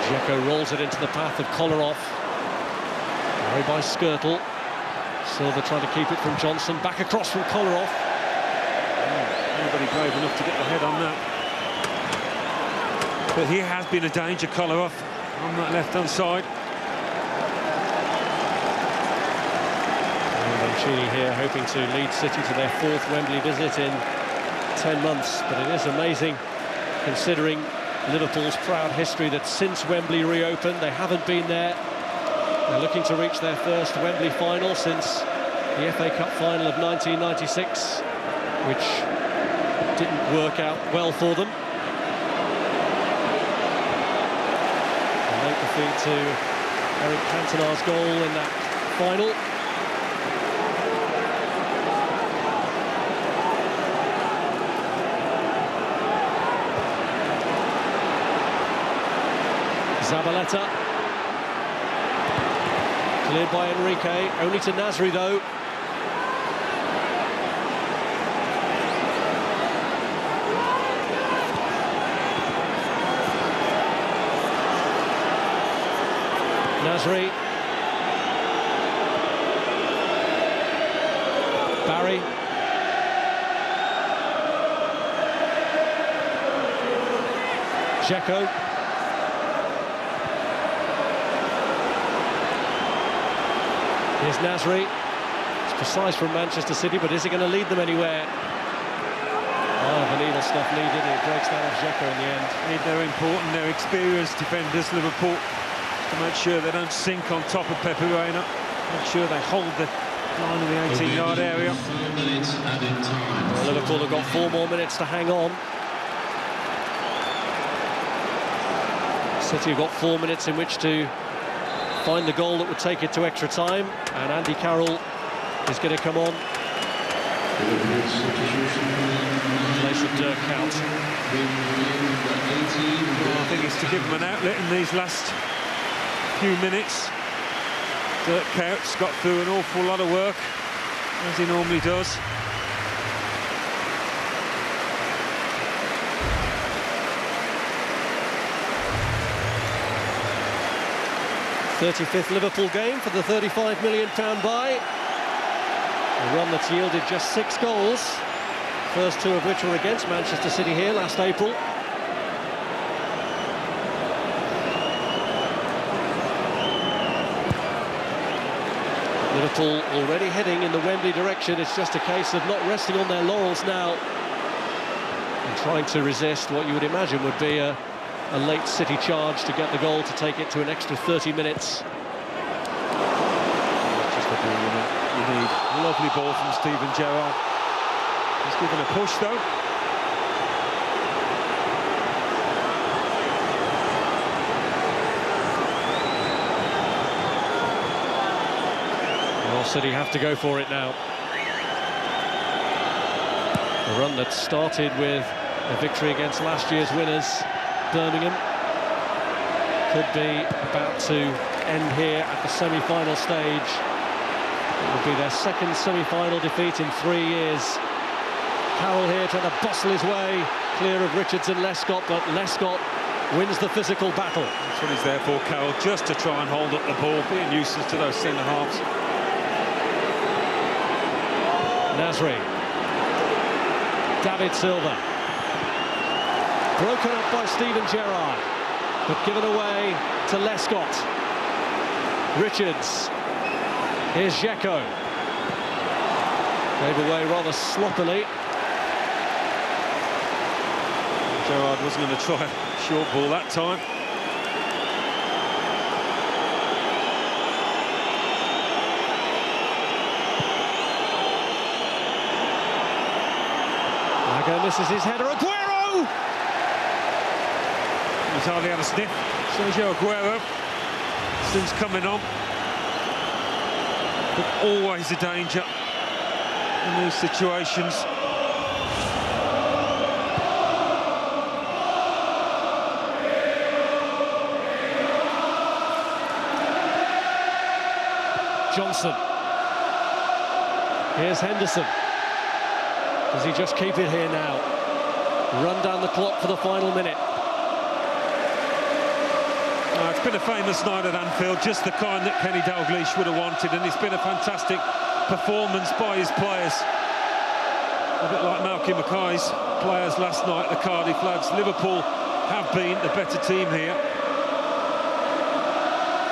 Dzeko rolls it into the path of Kolarov. Away by Skirtle. Silva trying to keep it from Johnson. Back across from Kolarov. Nobody brave enough to get the head on that. But he has been a danger, Kolarov, on that left-hand side. Mancini here hoping to lead City to their 4th Wembley visit in 10 months. But it is amazing, considering Liverpool's proud history, that since Wembley reopened, they haven't been there. They're looking to reach their first Wembley final since the FA Cup final of 1996, which didn't work out well for them. A late defeat to Eric Cantona's goal in that final. Zabaleta. Cleared by Enrique, only to Nasri though. Nasri. Barry. Dzeko. Here's Nasri. It's precise from Manchester City, but is he going to lead them anywhere? Oh, the needle stuff needed. It breaks down off Dzeko in the end. They're important, they're experienced defenders, Liverpool, to make sure they don't sink on top of Pepe Reina. Make sure they hold the line of the 18-yard area. 4 minutes added time. Well, Liverpool have got 4 more minutes to hang on. City have got 4 minutes in which to find the goal that would take it to extra time, and Andy Carroll is going to come on. Place of Dirk Kuyt. Well, I think it's to give them an outlet in these last few minutes. Dirk Kuyt's got through an awful lot of work, as he normally does. th Liverpool game for the £35 million buy. A run that's yielded just 6 goals, first 2 of which were against Manchester City here last April. Liverpool already heading in the Wembley direction. It's just a case of not resting on their laurels now and trying to resist what you would imagine would be a late City charge to get the goal to take it to an extra 30 minutes. Just the ball you need. Lovely ball from Steven Gerrard. He's given a push though. Well, City have to go for it now. A run that started with a victory against last year's winners, Birmingham, could be about to end here at the semi-final stage. It will be their second semi-final defeat in 3 years. Carroll here trying to bustle his way clear of Richards and Lescott, but Lescott wins the physical battle. That's what he's there for, Carroll, just to try and hold up the ball, be a nuisance to those centre-halves. Nasri. David Silva. Broken up by Steven Gerrard, but given away to Lescott. Richards. Here's Dzeko. Gave away rather sloppily. Gerrard wasn't going to try a short ball that time. Mago misses his header. Aguero! He's hardly had a sniff. Sergio Aguero, since coming on. But always a danger in these situations. Johnson. Here's Henderson. Does he just keep it here now? Run down the clock for the final minute. It's been a famous night at Anfield, just the kind that Kenny Dalglish would have wanted, and it's been a fantastic performance by his players. A bit like Malky Mackay's players last night, the Cardiff lads. Liverpool have been the better team here.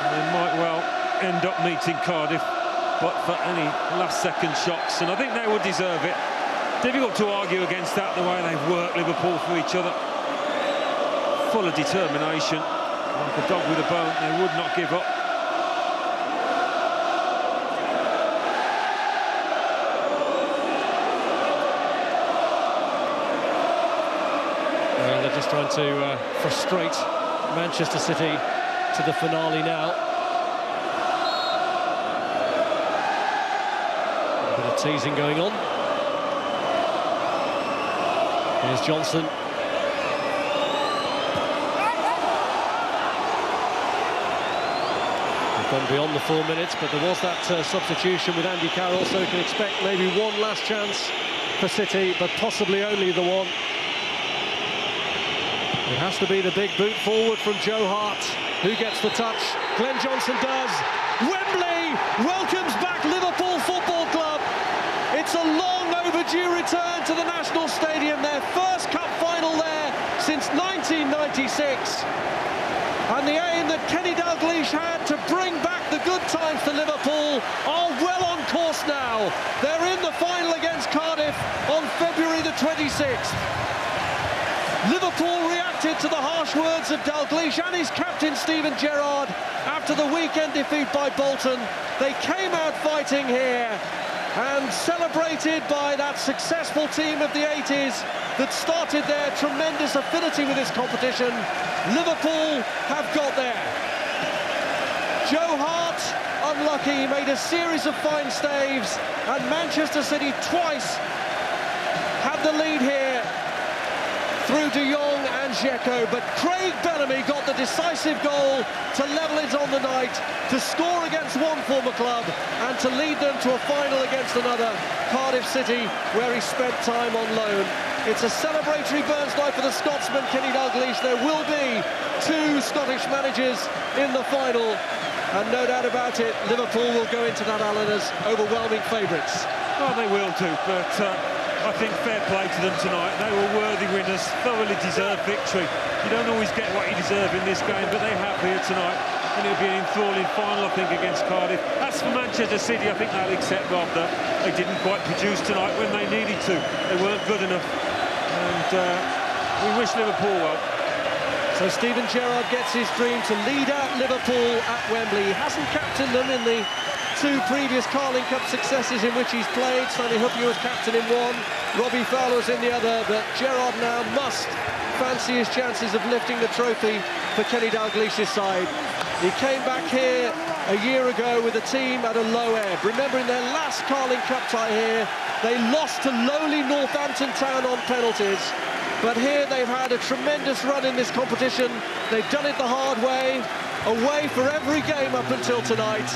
And they might well end up meeting Cardiff, but for any last-second shots, and I think they would deserve it. Difficult to argue against that, the way they've worked Liverpool for each other. Full of determination. Like a dog with a bone, they would not give up. just trying to frustrate Manchester City to the finale now. A bit of teasing going on. Here's Johnson. We've gone beyond the 4 minutes, but there was that substitution with Andy Carroll, so we can expect maybe one last chance for City, but possibly only the one. It has to be the big boot forward from Joe Hart. Who gets the touch? Glenn Johnson does. Wembley welcomes back Liverpool Football Club. It's a long overdue return to the National Stadium, their first cup final there since 1996. And the aim that Kenny Dalglish had to bring back the good times to Liverpool are well on course now. They're in the final against Cardiff on February the 26th. Liverpool reacted to the harsh words of Dalglish and his captain Steven Gerrard after the weekend defeat by Bolton. They came out fighting here and celebrated by that successful team of the 80s that started their tremendous affinity with this competition. Liverpool have got there. Joe Hart, unlucky, made a series of fine staves, and Manchester City twice had the lead here through De Jong and Dzeko, but Craig Bellamy got the decisive goal to level it on the night, to score against one former club and to lead them to a final against another, Cardiff City, where he spent time on loan. It's a celebratory Burns night for the Scotsman, Kenny Dalglish. There will be two Scottish managers in the final, and no doubt about it, Liverpool will go into that, Alan, as overwhelming favourites. Well, they will do, but I think fair play to them tonight. They were worthy winners, thoroughly deserved victory. You don't always get what you deserve in this game, but they have here tonight. And it'll be an enthralling final, I think, against Cardiff. As for Manchester City, I think they'll accept, Rob, that they didn't quite produce tonight when they needed to. They weren't good enough. And we wish Liverpool well. So Steven Gerrard gets his dream to lead out Liverpool at Wembley. He hasn't captained them in the two previous Carling Cup successes in which he's played. Stanley Hooper was captain in one, Robbie Fowler was in the other, but Gerrard now must fancy his chances of lifting the trophy for Kenny Dalglish's side. He came back here a year ago with a team at a low ebb. Remember, in their last Carling Cup tie here, they lost to lowly Northampton Town on penalties. But here they've had a tremendous run in this competition. They've done it the hard way, away for every game up until tonight.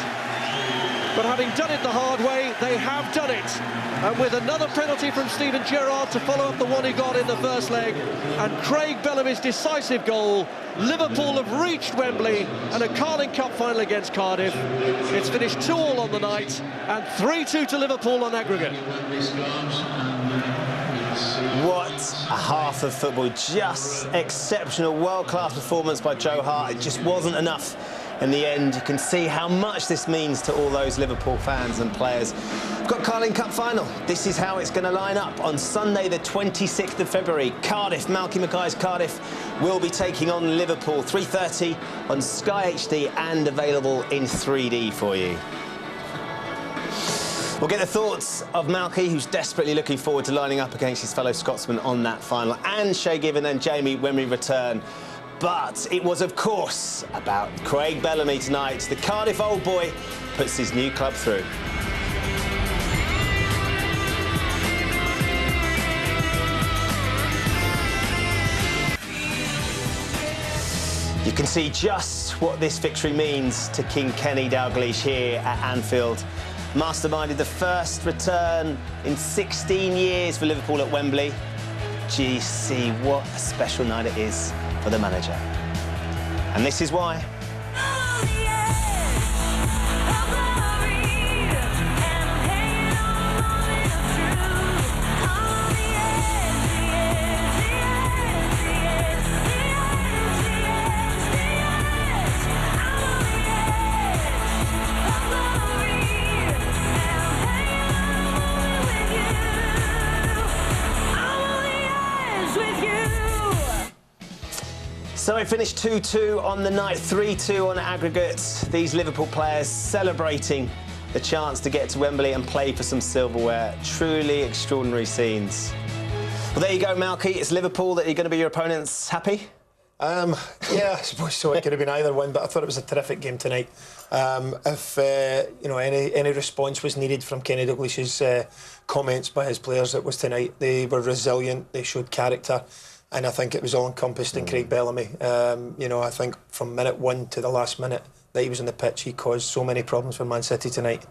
But having done it the hard way, they have done it. And with another penalty from Steven Gerrard to follow up the one he got in the first leg, and Craig Bellamy's decisive goal, Liverpool have reached Wembley and a Carling Cup final against Cardiff. It's finished 2-2 on the night and 3-2 to Liverpool on aggregate. What a half of football. Just exceptional, world-class performance by Joe Hart. It just wasn't enough in the end. You can see how much this means to all those Liverpool fans and players. We've got Carling Cup final. This is how it's going to line up on Sunday the 26th of February. Cardiff, Malky Mackay's Cardiff, will be taking on Liverpool, 3:30 on Sky HD and available in 3D for you. We'll get the thoughts of Malky, who's desperately looking forward to lining up against his fellow Scotsman on that final, and Shay Given and Jamie when we return. But it was, of course, about Craig Bellamy tonight. The Cardiff old boy puts his new club through. You can see just what this victory means to King Kenny Dalglish here at Anfield. Masterminded the first return in 16 years for Liverpool at Wembley. GC, what a special night it is for the manager. And this is why. So it finished 2-2 on the night, 3-2 on aggregate. These Liverpool players celebrating the chance to get to Wembley and play for some silverware. Truly extraordinary scenes. Well, there you go, Malky. It's Liverpool that are going to be your opponents. Happy? Yeah, I suppose so. It could have been either one, but I thought it was a terrific game tonight. If you know, any response was needed from Kenny Dalglish's comments by his players, it was tonight. They were resilient. They showed character. And I think it was all encompassed in Craig Bellamy. You know, I think from minute 1 to the last minute that he was on the pitch, he caused so many problems for Man City tonight.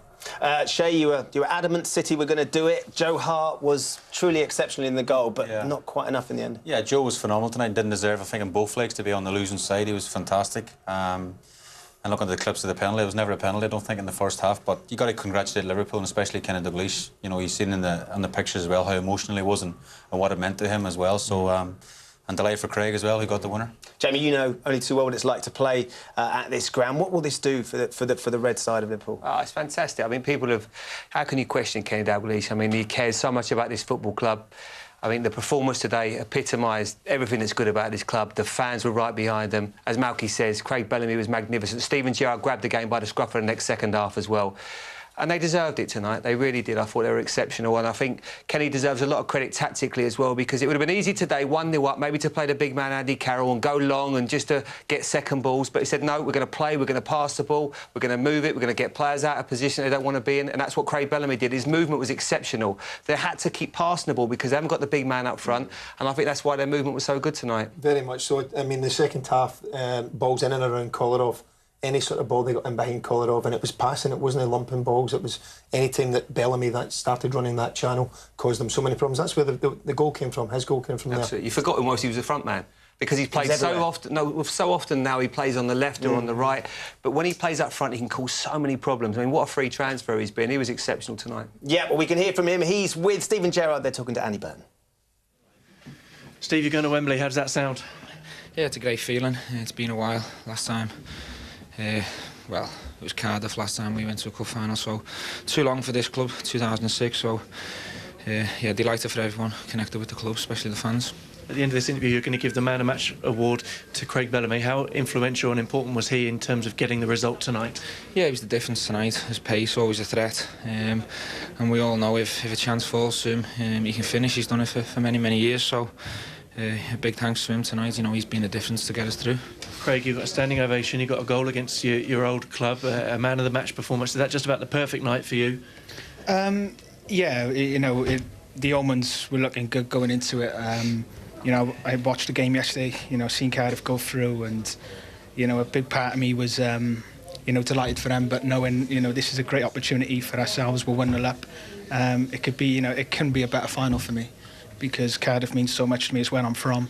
Shay, you were adamant City were going to do it. Joe Hart was truly exceptional in the goal, but not quite enough in the end. Yeah, Joe was phenomenal tonight. Didn't deserve, I think, in both legs to be on the losing side. He was fantastic. And looking at the clips of the penalty, it was never a penalty, I don't think, in the first half. But you got to congratulate Liverpool, and especially Kenny Dalglish. You know, you've seen on the pictures as well how emotional he was and what it meant to him as well. So, and delight for Craig as well, who got the winner. Jamie, you know only too well what it's like to play at this ground. What will this do for the red side of Liverpool? Oh, it's fantastic. I mean, people have... How can you question Kenny Dalglish? I mean, he cares so much about this football club. I mean, the performance today epitomised everything that's good about this club. The fans were right behind them. As Malky says, Craig Bellamy was magnificent. Steven Gerrard grabbed the game by the scruff for the next second half as well. And they deserved it tonight. They really did. I thought they were exceptional. And I think Kenny deserves a lot of credit tactically as well, because it would have been easy today, 1-0 up, maybe to play the big man Andy Carroll and go long and just to get second balls. But he said, no, we're going to play, we're going to pass the ball, we're going to move it, we're going to get players out of position they don't want to be in. And that's what Craig Bellamy did. His movement was exceptional. They had to keep passing the ball because they haven't got the big man up front. And I think that's why their movement was so good tonight. Very much so. I mean, the second half, balls in and around Kolarov, any sort of ball they got in behind Kolarov, and it was passing, it wasn't lumping balls, it was any time that Bellamy that started running that channel caused them so many problems. That's where the goal came from. His goal came from there. Absolutely. You forgot almost he was a front man, because he's played so often. No, so often now he plays on the left or on the right, but when he plays up front he can cause so many problems. I mean, what a free transfer he's been. He was exceptional tonight. Yeah, well, we can hear from him. He's with Steven Gerrard. They're talking to Annie Byrne. Steve, you're going to Wembley. How does that sound? Yeah, it's a great feeling. It's been a while. Last time, well, it was Cardiff last time we went to a cup final, so too long for this club, 2006, so yeah, delighted for everyone connected with the club, especially the fans. At the end of this interview, you're going to give the Man of Match award to Craig Bellamy. How influential and important was he in terms of getting the result tonight? Yeah, he was the difference tonight. His pace, always a threat, and we all know if a chance falls to him, he can finish. He's done it for many, many years, so a big thanks to him tonight. You know, he's been the difference to get us through. Craig, you got a standing ovation, you got a goal against your old club, a Man of the Match performance. Is that just about the perfect night for you? Yeah, you know, the omens were looking good going into it. You know, I watched the game yesterday, you know, seen Cardiff go through, and, you know, a big part of me was, you know, delighted for them, but knowing, you know, this is a great opportunity for ourselves. We're 1-0 up. It could be, you know, it can be a better final for me, because Cardiff means so much to me. It's where I'm from.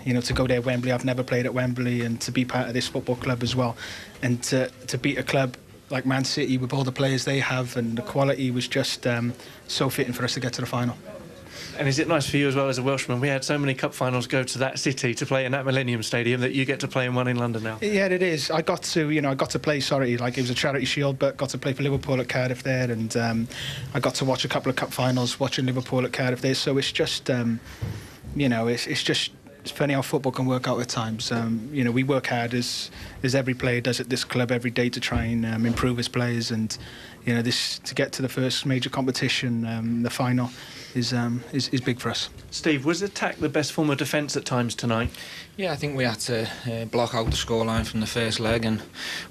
You know, to go there, Wembley, I've never played at Wembley, and to be part of this football club as well, and to beat a club like Man City with all the players they have, and the quality was just so fitting for us to get to the final. And is it nice for you as well as a Welshman? We had so many cup finals go to that city to play in that Millennium Stadium that you get to play in one in London now. Yeah, it is. I got to play, like it was a charity shield, but got to play for Liverpool at Cardiff there, and I got to watch a couple of cup finals watching Liverpool at Cardiff there. So it's just, you know, it's just, it's funny how football can work out at times. You know, we work hard as every player does at this club every day to try and improve his players, and you know, this to get to the first major competition, the final, is big for us. Steve, was attack the best form of defence at times tonight? Yeah, I think we had to block out the scoreline from the first leg, and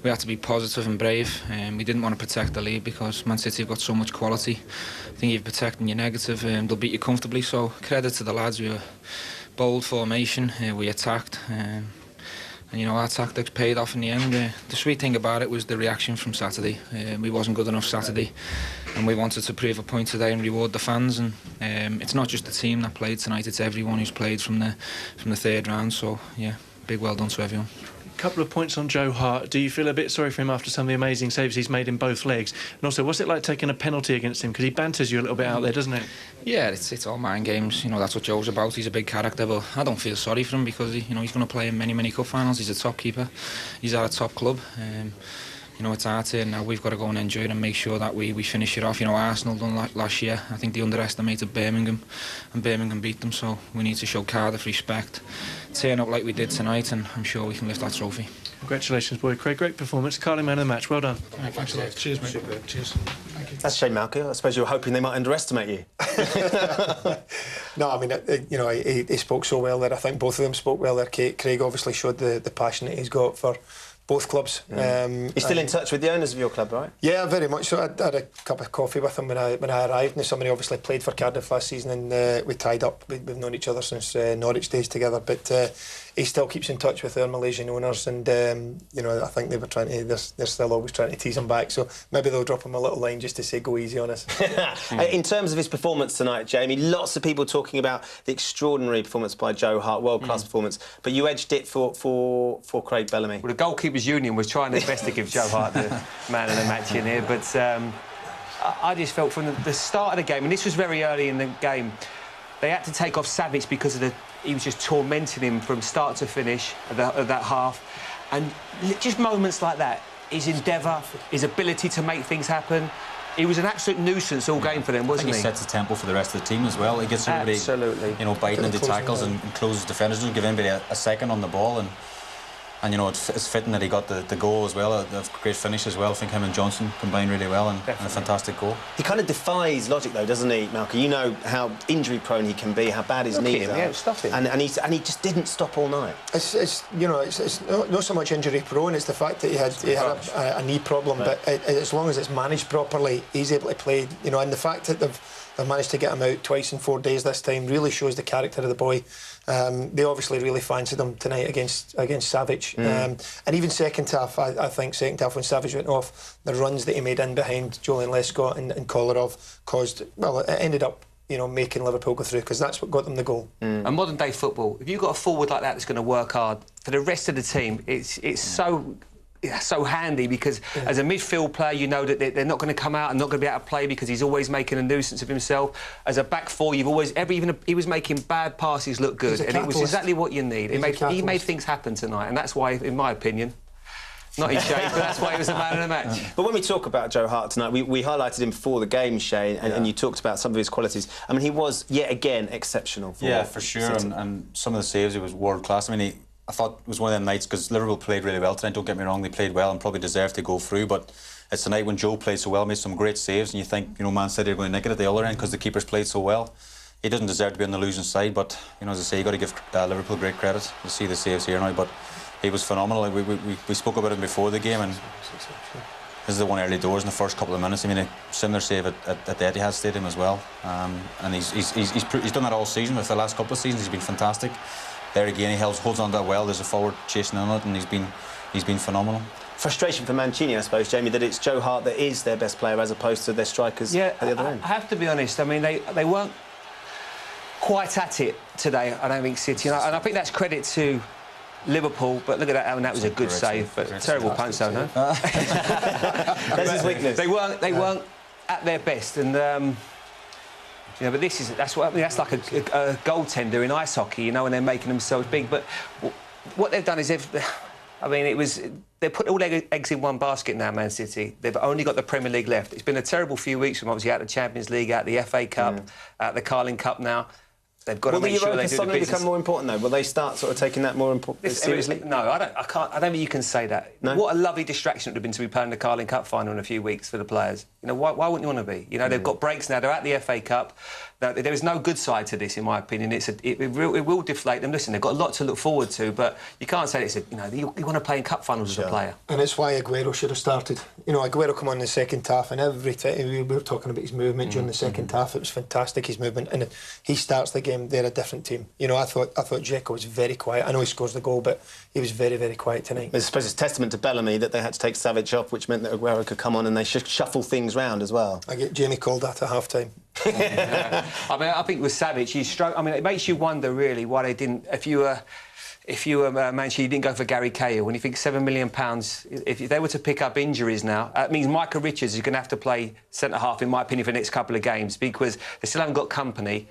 we had to be positive and brave. We didn't want to protect the lead because Man City have got so much quality. I think if you're protecting your negative, they'll beat you comfortably. So credit to the lads. We were bold formation. We attacked. And you know, our tactics paid off in the end. The sweet thing about it was the reaction from Saturday. We wasn't good enough Saturday, and we wanted to prove a point today and reward the fans. And it's not just the team that played tonight; it's everyone who's played from the third round. So yeah, big well done to everyone. A couple of points on Joe Hart. Do you feel a bit sorry for him after some of the amazing saves he's made in both legs? And also, what's it like taking a penalty against him? Because he banters you a little bit out there, doesn't it? Yeah, it's all mind games. You know, that's what Joe's about. He's a big character, but I don't feel sorry for him because you know, he's going to play in many cup finals. He's a top keeper. He's at a top club. You know, it's our turn now. We've got to go and enjoy it and make sure that we finish it off. You know, Arsenal done last year. I think they underestimated Birmingham, and Birmingham beat them. So we need to show Cardiff respect, turn up like we did tonight, and I'm sure we can lift that trophy. Congratulations, boy. Craig, great performance. Carling Man of the Match. Well done. Thanks a lot. Cheers, mate. Super. Cheers. Thank you. That's a shame, Malcolm. I suppose you were hoping they might underestimate you. No, I mean, you know, he spoke so well there. I think both of them spoke well there. Craig obviously showed the passion that he's got for both clubs. You're still in touch with the owners of your club, right? Yeah, very much so. I had a cup of coffee with him when I arrived. Now, somebody obviously played for Cardiff last season, and we tied up. We've known each other since Norwich days together, but he still keeps in touch with their Malaysian owners, and you know, I think they were trying to. They're still always trying to tease him back. So maybe they'll drop him a little line just to say, "Go easy on us." In terms of his performance tonight, Jamie, lots of people talking about the extraordinary performance by Joe Hart, world-class performance, but you edged it for Craig Bellamy. Well, the goalkeepers' union was trying their best to give Joe Hart the man of the match in here, but I just felt from the start of the game, and this was very early in the game, they had to take off Savic because of he was just tormenting him from start to finish of that half, and just moments like that, his endeavour, his ability to make things happen. He was an absolute nuisance all game for them, wasn't he? I think he sets the tempo for the rest of the team as well. He gets everybody, you know, biting into tackles and closes defenders. Doesn't give anybody a second on the ball, and you know, it's fitting that he got the goal as well, a great finish as well. I think him and Johnson combined really well, and a fantastic goal. He kind of defies logic, though, doesn't he, Malcolm? You know how injury-prone he can be, how bad his knees are. Yeah, stop him. And he just didn't stop all night. It's you know, it's not so much injury-prone. It's the fact that he had a knee problem, right. But as long as it's managed properly, he's able to play. You know, and the fact that they've managed to get him out twice in 4 days this time really shows the character of the boy. They obviously really fancied him tonight against Savic. And even second half, I think second half when Savic went off, the runs that he made in behind Julian Lescott and Kolarov caused, well, it ended up, you know, making Liverpool go through, because that's what got them the goal. And modern day football, if you've got a forward like that that's going to work hard, for the rest of the team, it's so handy, because as a midfield player, you know that they're not going to come out and not going to be able to play because he's always making a nuisance of himself. As a back four, you've always he was making bad passes look good, and it was exactly what you need. He made things happen tonight, and that's why, in my opinion, not in shape, but that's why he was the man of the match. But when we talk about Joe Hart tonight, we highlighted him before the game, Shane, and you talked about some of his qualities. I mean, he was yet again exceptional. For sure, and some of the saves, he was world class. I mean, I thought it was one of them nights, because Liverpool played really well tonight, don't get me wrong, they played well and probably deserved to go through, but it's a night when Joe played so well, made some great saves, and you think, you know, Man City are going to nick it at the other end because the keepers played so well. He doesn't deserve to be on the losing side, but, you know, as I say, you've got to give Liverpool great credit. You see the saves here now, but he was phenomenal. We spoke about him before the game, and this is the one early doors in the first couple of minutes. I mean, a similar save at the Etihad Stadium as well, and he's done that all season. With the last couple of seasons, he's been fantastic. There again, he holds on that well. There's a forward chasing on it, and he's been phenomenal. Frustration for Mancini, I suppose, Jamie, that it's Joe Hart that is their best player as opposed to their strikers at the other end. I have to be honest. I mean, they weren't quite at it today, I don't think, City, and I think that's credit to Liverpool. But look at that, and that was a good save, but terrible punch, though, no? That's his weakness. They weren't at their best, and. You know, but that's like a goaltender in ice hockey, you know, when they're making themselves big. But what they've done is they put all their eggs in one basket now, Man City. They've only got the Premier League left. It's been a terrible few weeks from obviously out of the Champions League, out of the FA Cup, out of the Carling Cup now. They've got to make sure they do the business. Will the Europa become more important, though? Will they start sort of taking that more seriously? No, I don't think you can say that. No? What a lovely distraction it would have been to be playing the Carling Cup final in a few weeks for the players. You know, why wouldn't you want to be? You know, they've got breaks now. They're at the FA Cup. Now, there is no good side to this, in my opinion. It will deflate them. Listen, they've got a lot to look forward to, but you can't say you want to play in cup finals as a player. And it's why Aguero should have started. You know, Aguero come on in the second half, and every time we were talking about his movement during the second half, it was fantastic, his movement. And if he starts the game, they're a different team. You know, I thought Dzeko was very quiet. I know he scores the goal, but he was very, very quiet tonight. I suppose it's testament to Bellamy that they had to take Savic off, which meant that Aguero could come on, and they shuffle things round as well. I get Jamie called that at half-time. I mean, I think with Savic, I mean, it makes you wonder really why they didn't. If you were Manchester, you didn't go for Gary Cahill. When you think £7 million, if they were to pick up injuries now, it means Michael Richards is going to have to play centre half, in my opinion, for the next couple of games because they still haven't got company.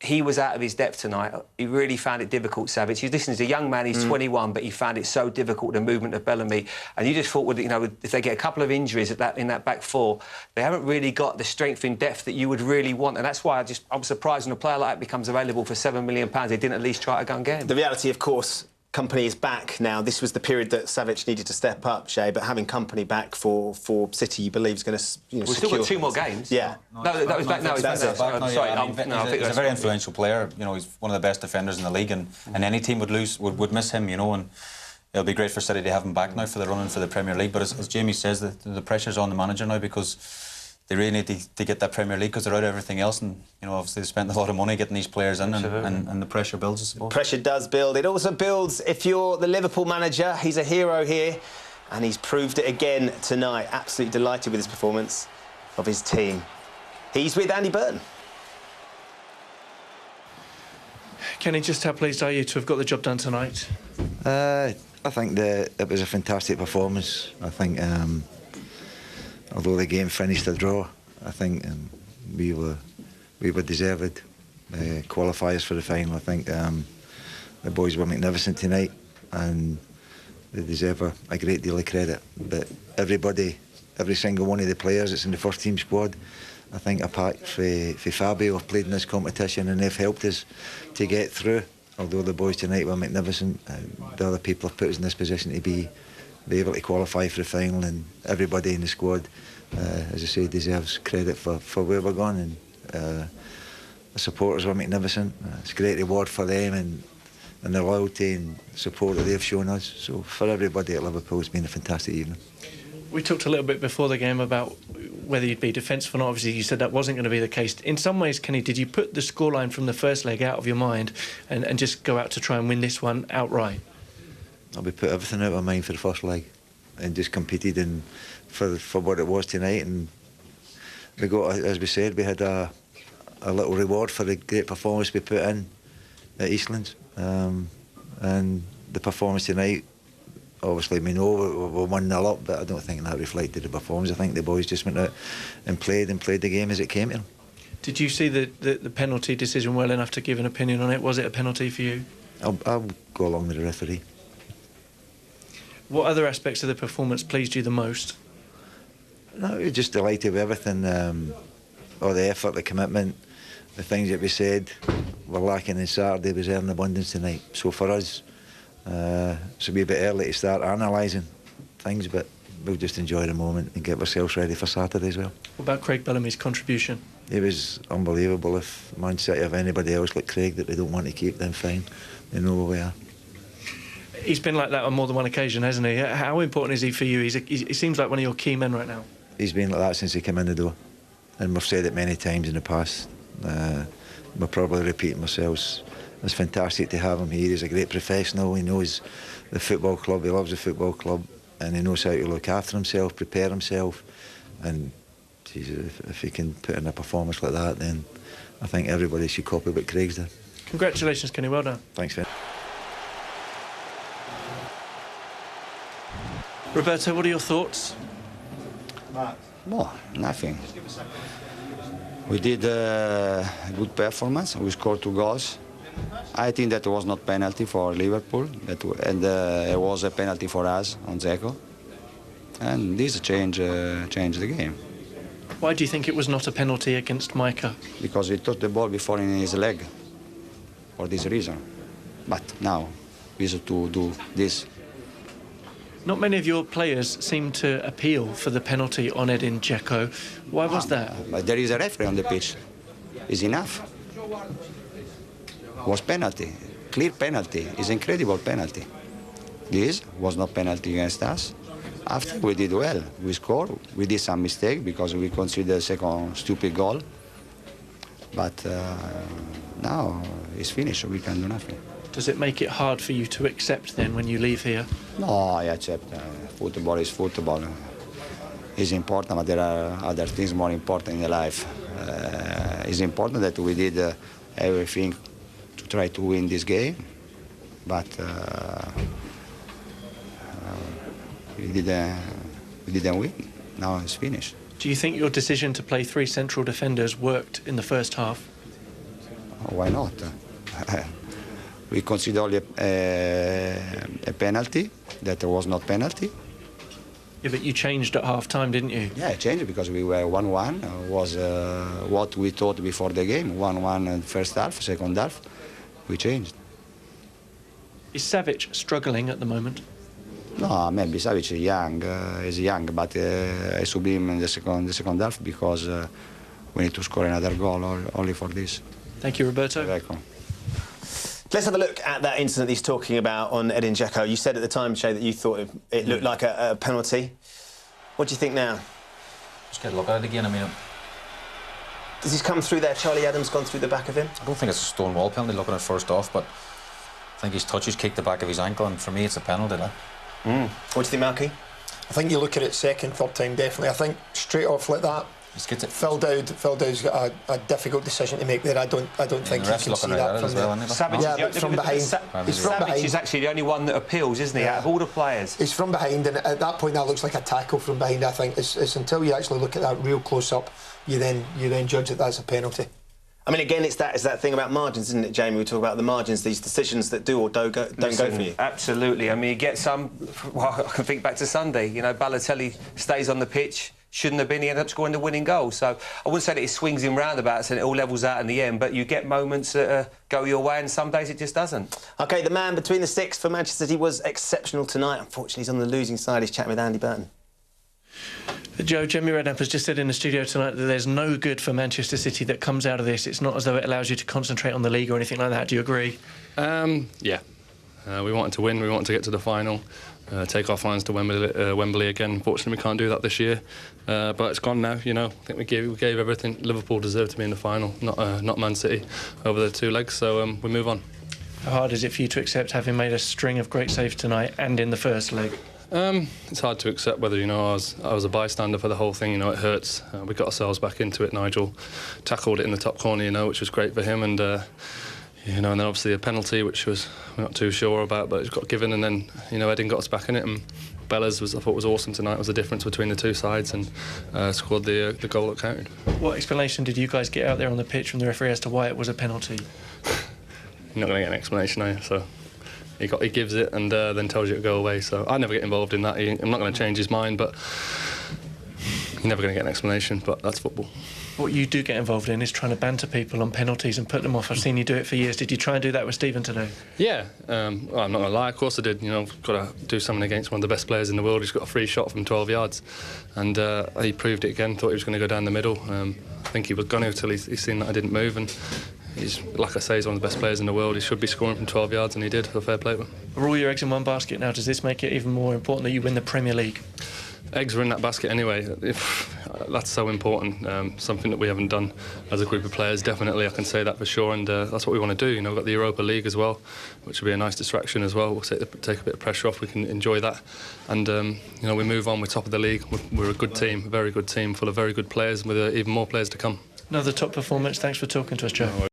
He was out of his depth tonight. He really found it difficult, Savic. He's a young man, he's 21, but he found it so difficult, the movement of Bellamy. And you just thought, if they get a couple of injuries in that back four, they haven't really got the strength in depth that you would really want. And that's why I'm surprised when a player like that becomes available for £7 million, they didn't at least try to go and get him. The reality, of course, Company is back now. This was the period that Savic needed to step up, Shay, but having Company back for City, you believe, is going to We've still got 2 more games. Yeah. No, that was back now. He's back now. Sorry, he's a very influential player. You know, he's one of the best defenders in the league, and any team would miss him. You know, and it'll be great for City to have him back now for the run-in for the Premier League. But as Jamie says, the pressure's on the manager now because they really need to get that Premier League because they're out of everything else, and you know, obviously they spent a lot of money getting these players in, and the pressure builds, I suppose. Pressure does build. It also builds if you're the Liverpool manager. He's a hero here, and he's proved it again tonight. Absolutely delighted with his performance of his team. He's with Andy Burton. Kenny, just how pleased are you to have got the job done tonight? I think it was a fantastic performance. I think. Although the game finished a draw, I think we were deserved qualifiers for the final. I think the boys were magnificent tonight, and they deserve a great deal of credit. But everybody, every single one of the players that's in the first team squad, I think apart from Fabio, have played in this competition and they've helped us to get through. Although the boys tonight were magnificent, the other people have put us in this position to be able to qualify for the final, and everybody in the squad, as I say, deserves credit for where we're going, and the supporters were magnificent. It's a great reward for them and the loyalty and support that they've shown us. So for everybody at Liverpool, it's been a fantastic evening. We talked a little bit before the game about whether you'd be defensive or not. Obviously, you said that wasn't going to be the case. In some ways, Kenny, did you put the scoreline from the first leg out of your mind and just go out to try and win this one outright? We put everything out of our mind for the first leg and just competed for what it was tonight. And we got, as we said, we had a little reward for the great performance we put in at Eastlands. And the performance tonight, obviously we know we're 1-0 up, but I don't think that reflected the performance. I think the boys just went out and played the game as it came to them. Did you see the penalty decision well enough to give an opinion on it? Was it a penalty for you? I'll go along with the referee. What other aspects of the performance pleased you the most? No, we were just delighted with everything, all the effort, the commitment, the things that we said were lacking on Saturday was there in abundance tonight. So for us, it's a wee bit early to start analysing things, but we'll just enjoy the moment and get ourselves ready for Saturday as well. What about Craig Bellamy's contribution? It was unbelievable. If Man City have anybody else like Craig that they don't want to keep, then fine. They know where we are. He's been like that on more than one occasion, hasn't he? How important is he for you? He seems like one of your key men right now. He's been like that since he came in the door. And we've said it many times in the past. We're probably repeating ourselves. It's fantastic to have him here. He's a great professional. He knows the football club. He loves the football club. And he knows how to look after himself, prepare himself. And geez, if he can put in a performance like that, then I think everybody should copy what Craig's done. Congratulations, Kenny. Well done. Thanks, Vin. Roberto, what are your thoughts? No, nothing. We did a good performance. We scored 2 goals. I think that was not penalty for Liverpool, and it was a penalty for us on Dzeko. And this changed the game. Why do you think it was not a penalty against Micah? Because he touched the ball before in his leg, for this reason. But now, we have to do this. Not many of your players seem to appeal for the penalty on Edin Dzeko. Why was that? But there is a referee on the pitch. Is enough. Was penalty, clear penalty. Is incredible penalty. This was not penalty against us. After we did well, we scored. We did some mistake because we considered the second stupid goal. But now it's finished. We can do nothing. Does it make it hard for you to accept then when you leave here? No, I accept. Football is football. It's important, but there are other things more important in life. It's important that we did everything to try to win this game, but we didn't win. Now it's finished. Do you think your decision to play 3 central defenders worked in the first half? Why not? We consider only a penalty that was not penalty. Yeah, but you changed at half-time, didn't you? Yeah, I changed because we were 1-1. Was what we thought before the game. 1-1 in first half, second half. We changed. Is Savic struggling at the moment? No, maybe Savic is young, but I sub him in the second half because we need to score another goal only for this. Thank you, Roberto. You're welcome. Let's have a look at that incident he's talking about on Edin Dzeko. You said at the time, Shay, that you thought it looked like a penalty. What do you think now? Just get a look at it again. I mean, Does he come through there? Charlie Adams gone through the back of him? I don't think it's a stone wall penalty looking at first off, but I think his touch has kicked the back of his ankle, and for me, it's a penalty. What do you think, Malky? I think you look at it second, third time, definitely. I think straight off like that, Phil Dowd's got a difficult decision to make there. I don't think he can see that from there. Savage from behind. He's from behind. He's actually the only one that appeals, isn't he, out of all the players? He's from behind, and at that point that looks like a tackle from behind. I think it's until you actually look at that real close up, you then judge that that's a penalty. I mean, again, it's that thing about margins, isn't it, Jamie? We talk about the margins, these decisions that do or don't go for you. Absolutely. I mean, you get some. Well, I can think back to Sunday. You know, Balotelli stays on the pitch. Shouldn't have been. He ended up scoring the winning goal. So I wouldn't say that it swings in roundabouts and it all levels out in the end. But you get moments that go your way, and some days it just doesn't. OK, the man between the sticks for Manchester City was exceptional tonight. Unfortunately, he's on the losing side. He's chatting with Andy Burton. Joe, Jamie Redknapp has just said in the studio tonight that there's no good for Manchester City that comes out of this. It's not as though it allows you to concentrate on the league or anything like that. Do you agree? Yeah. We wanted to win. We wanted to get to the final. Take our fans to Wembley again. Unfortunately, we can't do that this year. But it's gone now, you know. I think we gave everything. Liverpool deserved to be in the final, not Man City, over the two legs. So we move on. How hard is it for you to accept having made a string of great saves tonight and in the first leg? It's hard to accept whether, you know, I was a bystander for the whole thing. You know, it hurts. We got ourselves back into it. Nigel tackled it in the top corner, you know, which was great for him. And you know, and then obviously a penalty, which we're not too sure about, but it got given. And then, you know, Edin got us back in it. And Bella's I thought was awesome tonight. It was the difference between the two sides, and scored the goal that counted. What explanation did you guys get out there on the pitch from the referee as to why it was a penalty? You're not going to get an explanation, are you? So he gives it and then tells you to go away. So I never get involved in that. I'm not going to change his mind, but you're never going to get an explanation. But that's football. What you do get involved in is trying to banter people on penalties and put them off. I've seen you do it for years. Did you try and do that with Stephen today? Yeah, well, I'm not going to lie, of course I did. You know, got to do something against one of the best players in the world. He's got a free shot from 12 yards, and he proved it again. Thought he was going to go down the middle. I think he was going to until he's seen that I didn't move, and he's, like I say, he's one of the best players in the world. He should be scoring from 12 yards, and he did. So fair play to him. Are all your eggs in one basket now? Does this make it even more important that you win the Premier League? Eggs are in that basket anyway. That's so important. Something that we haven't done as a group of players. Definitely, I can say that for sure. And that's what we want to do. You know, we've got the Europa League as well, which will be a nice distraction as well. We'll take a bit of pressure off. We can enjoy that. And you know, we move on. We're top of the league. We're a good team, a very good team, full of very good players, with even more players to come. Another top performance. Thanks for talking to us, Joe.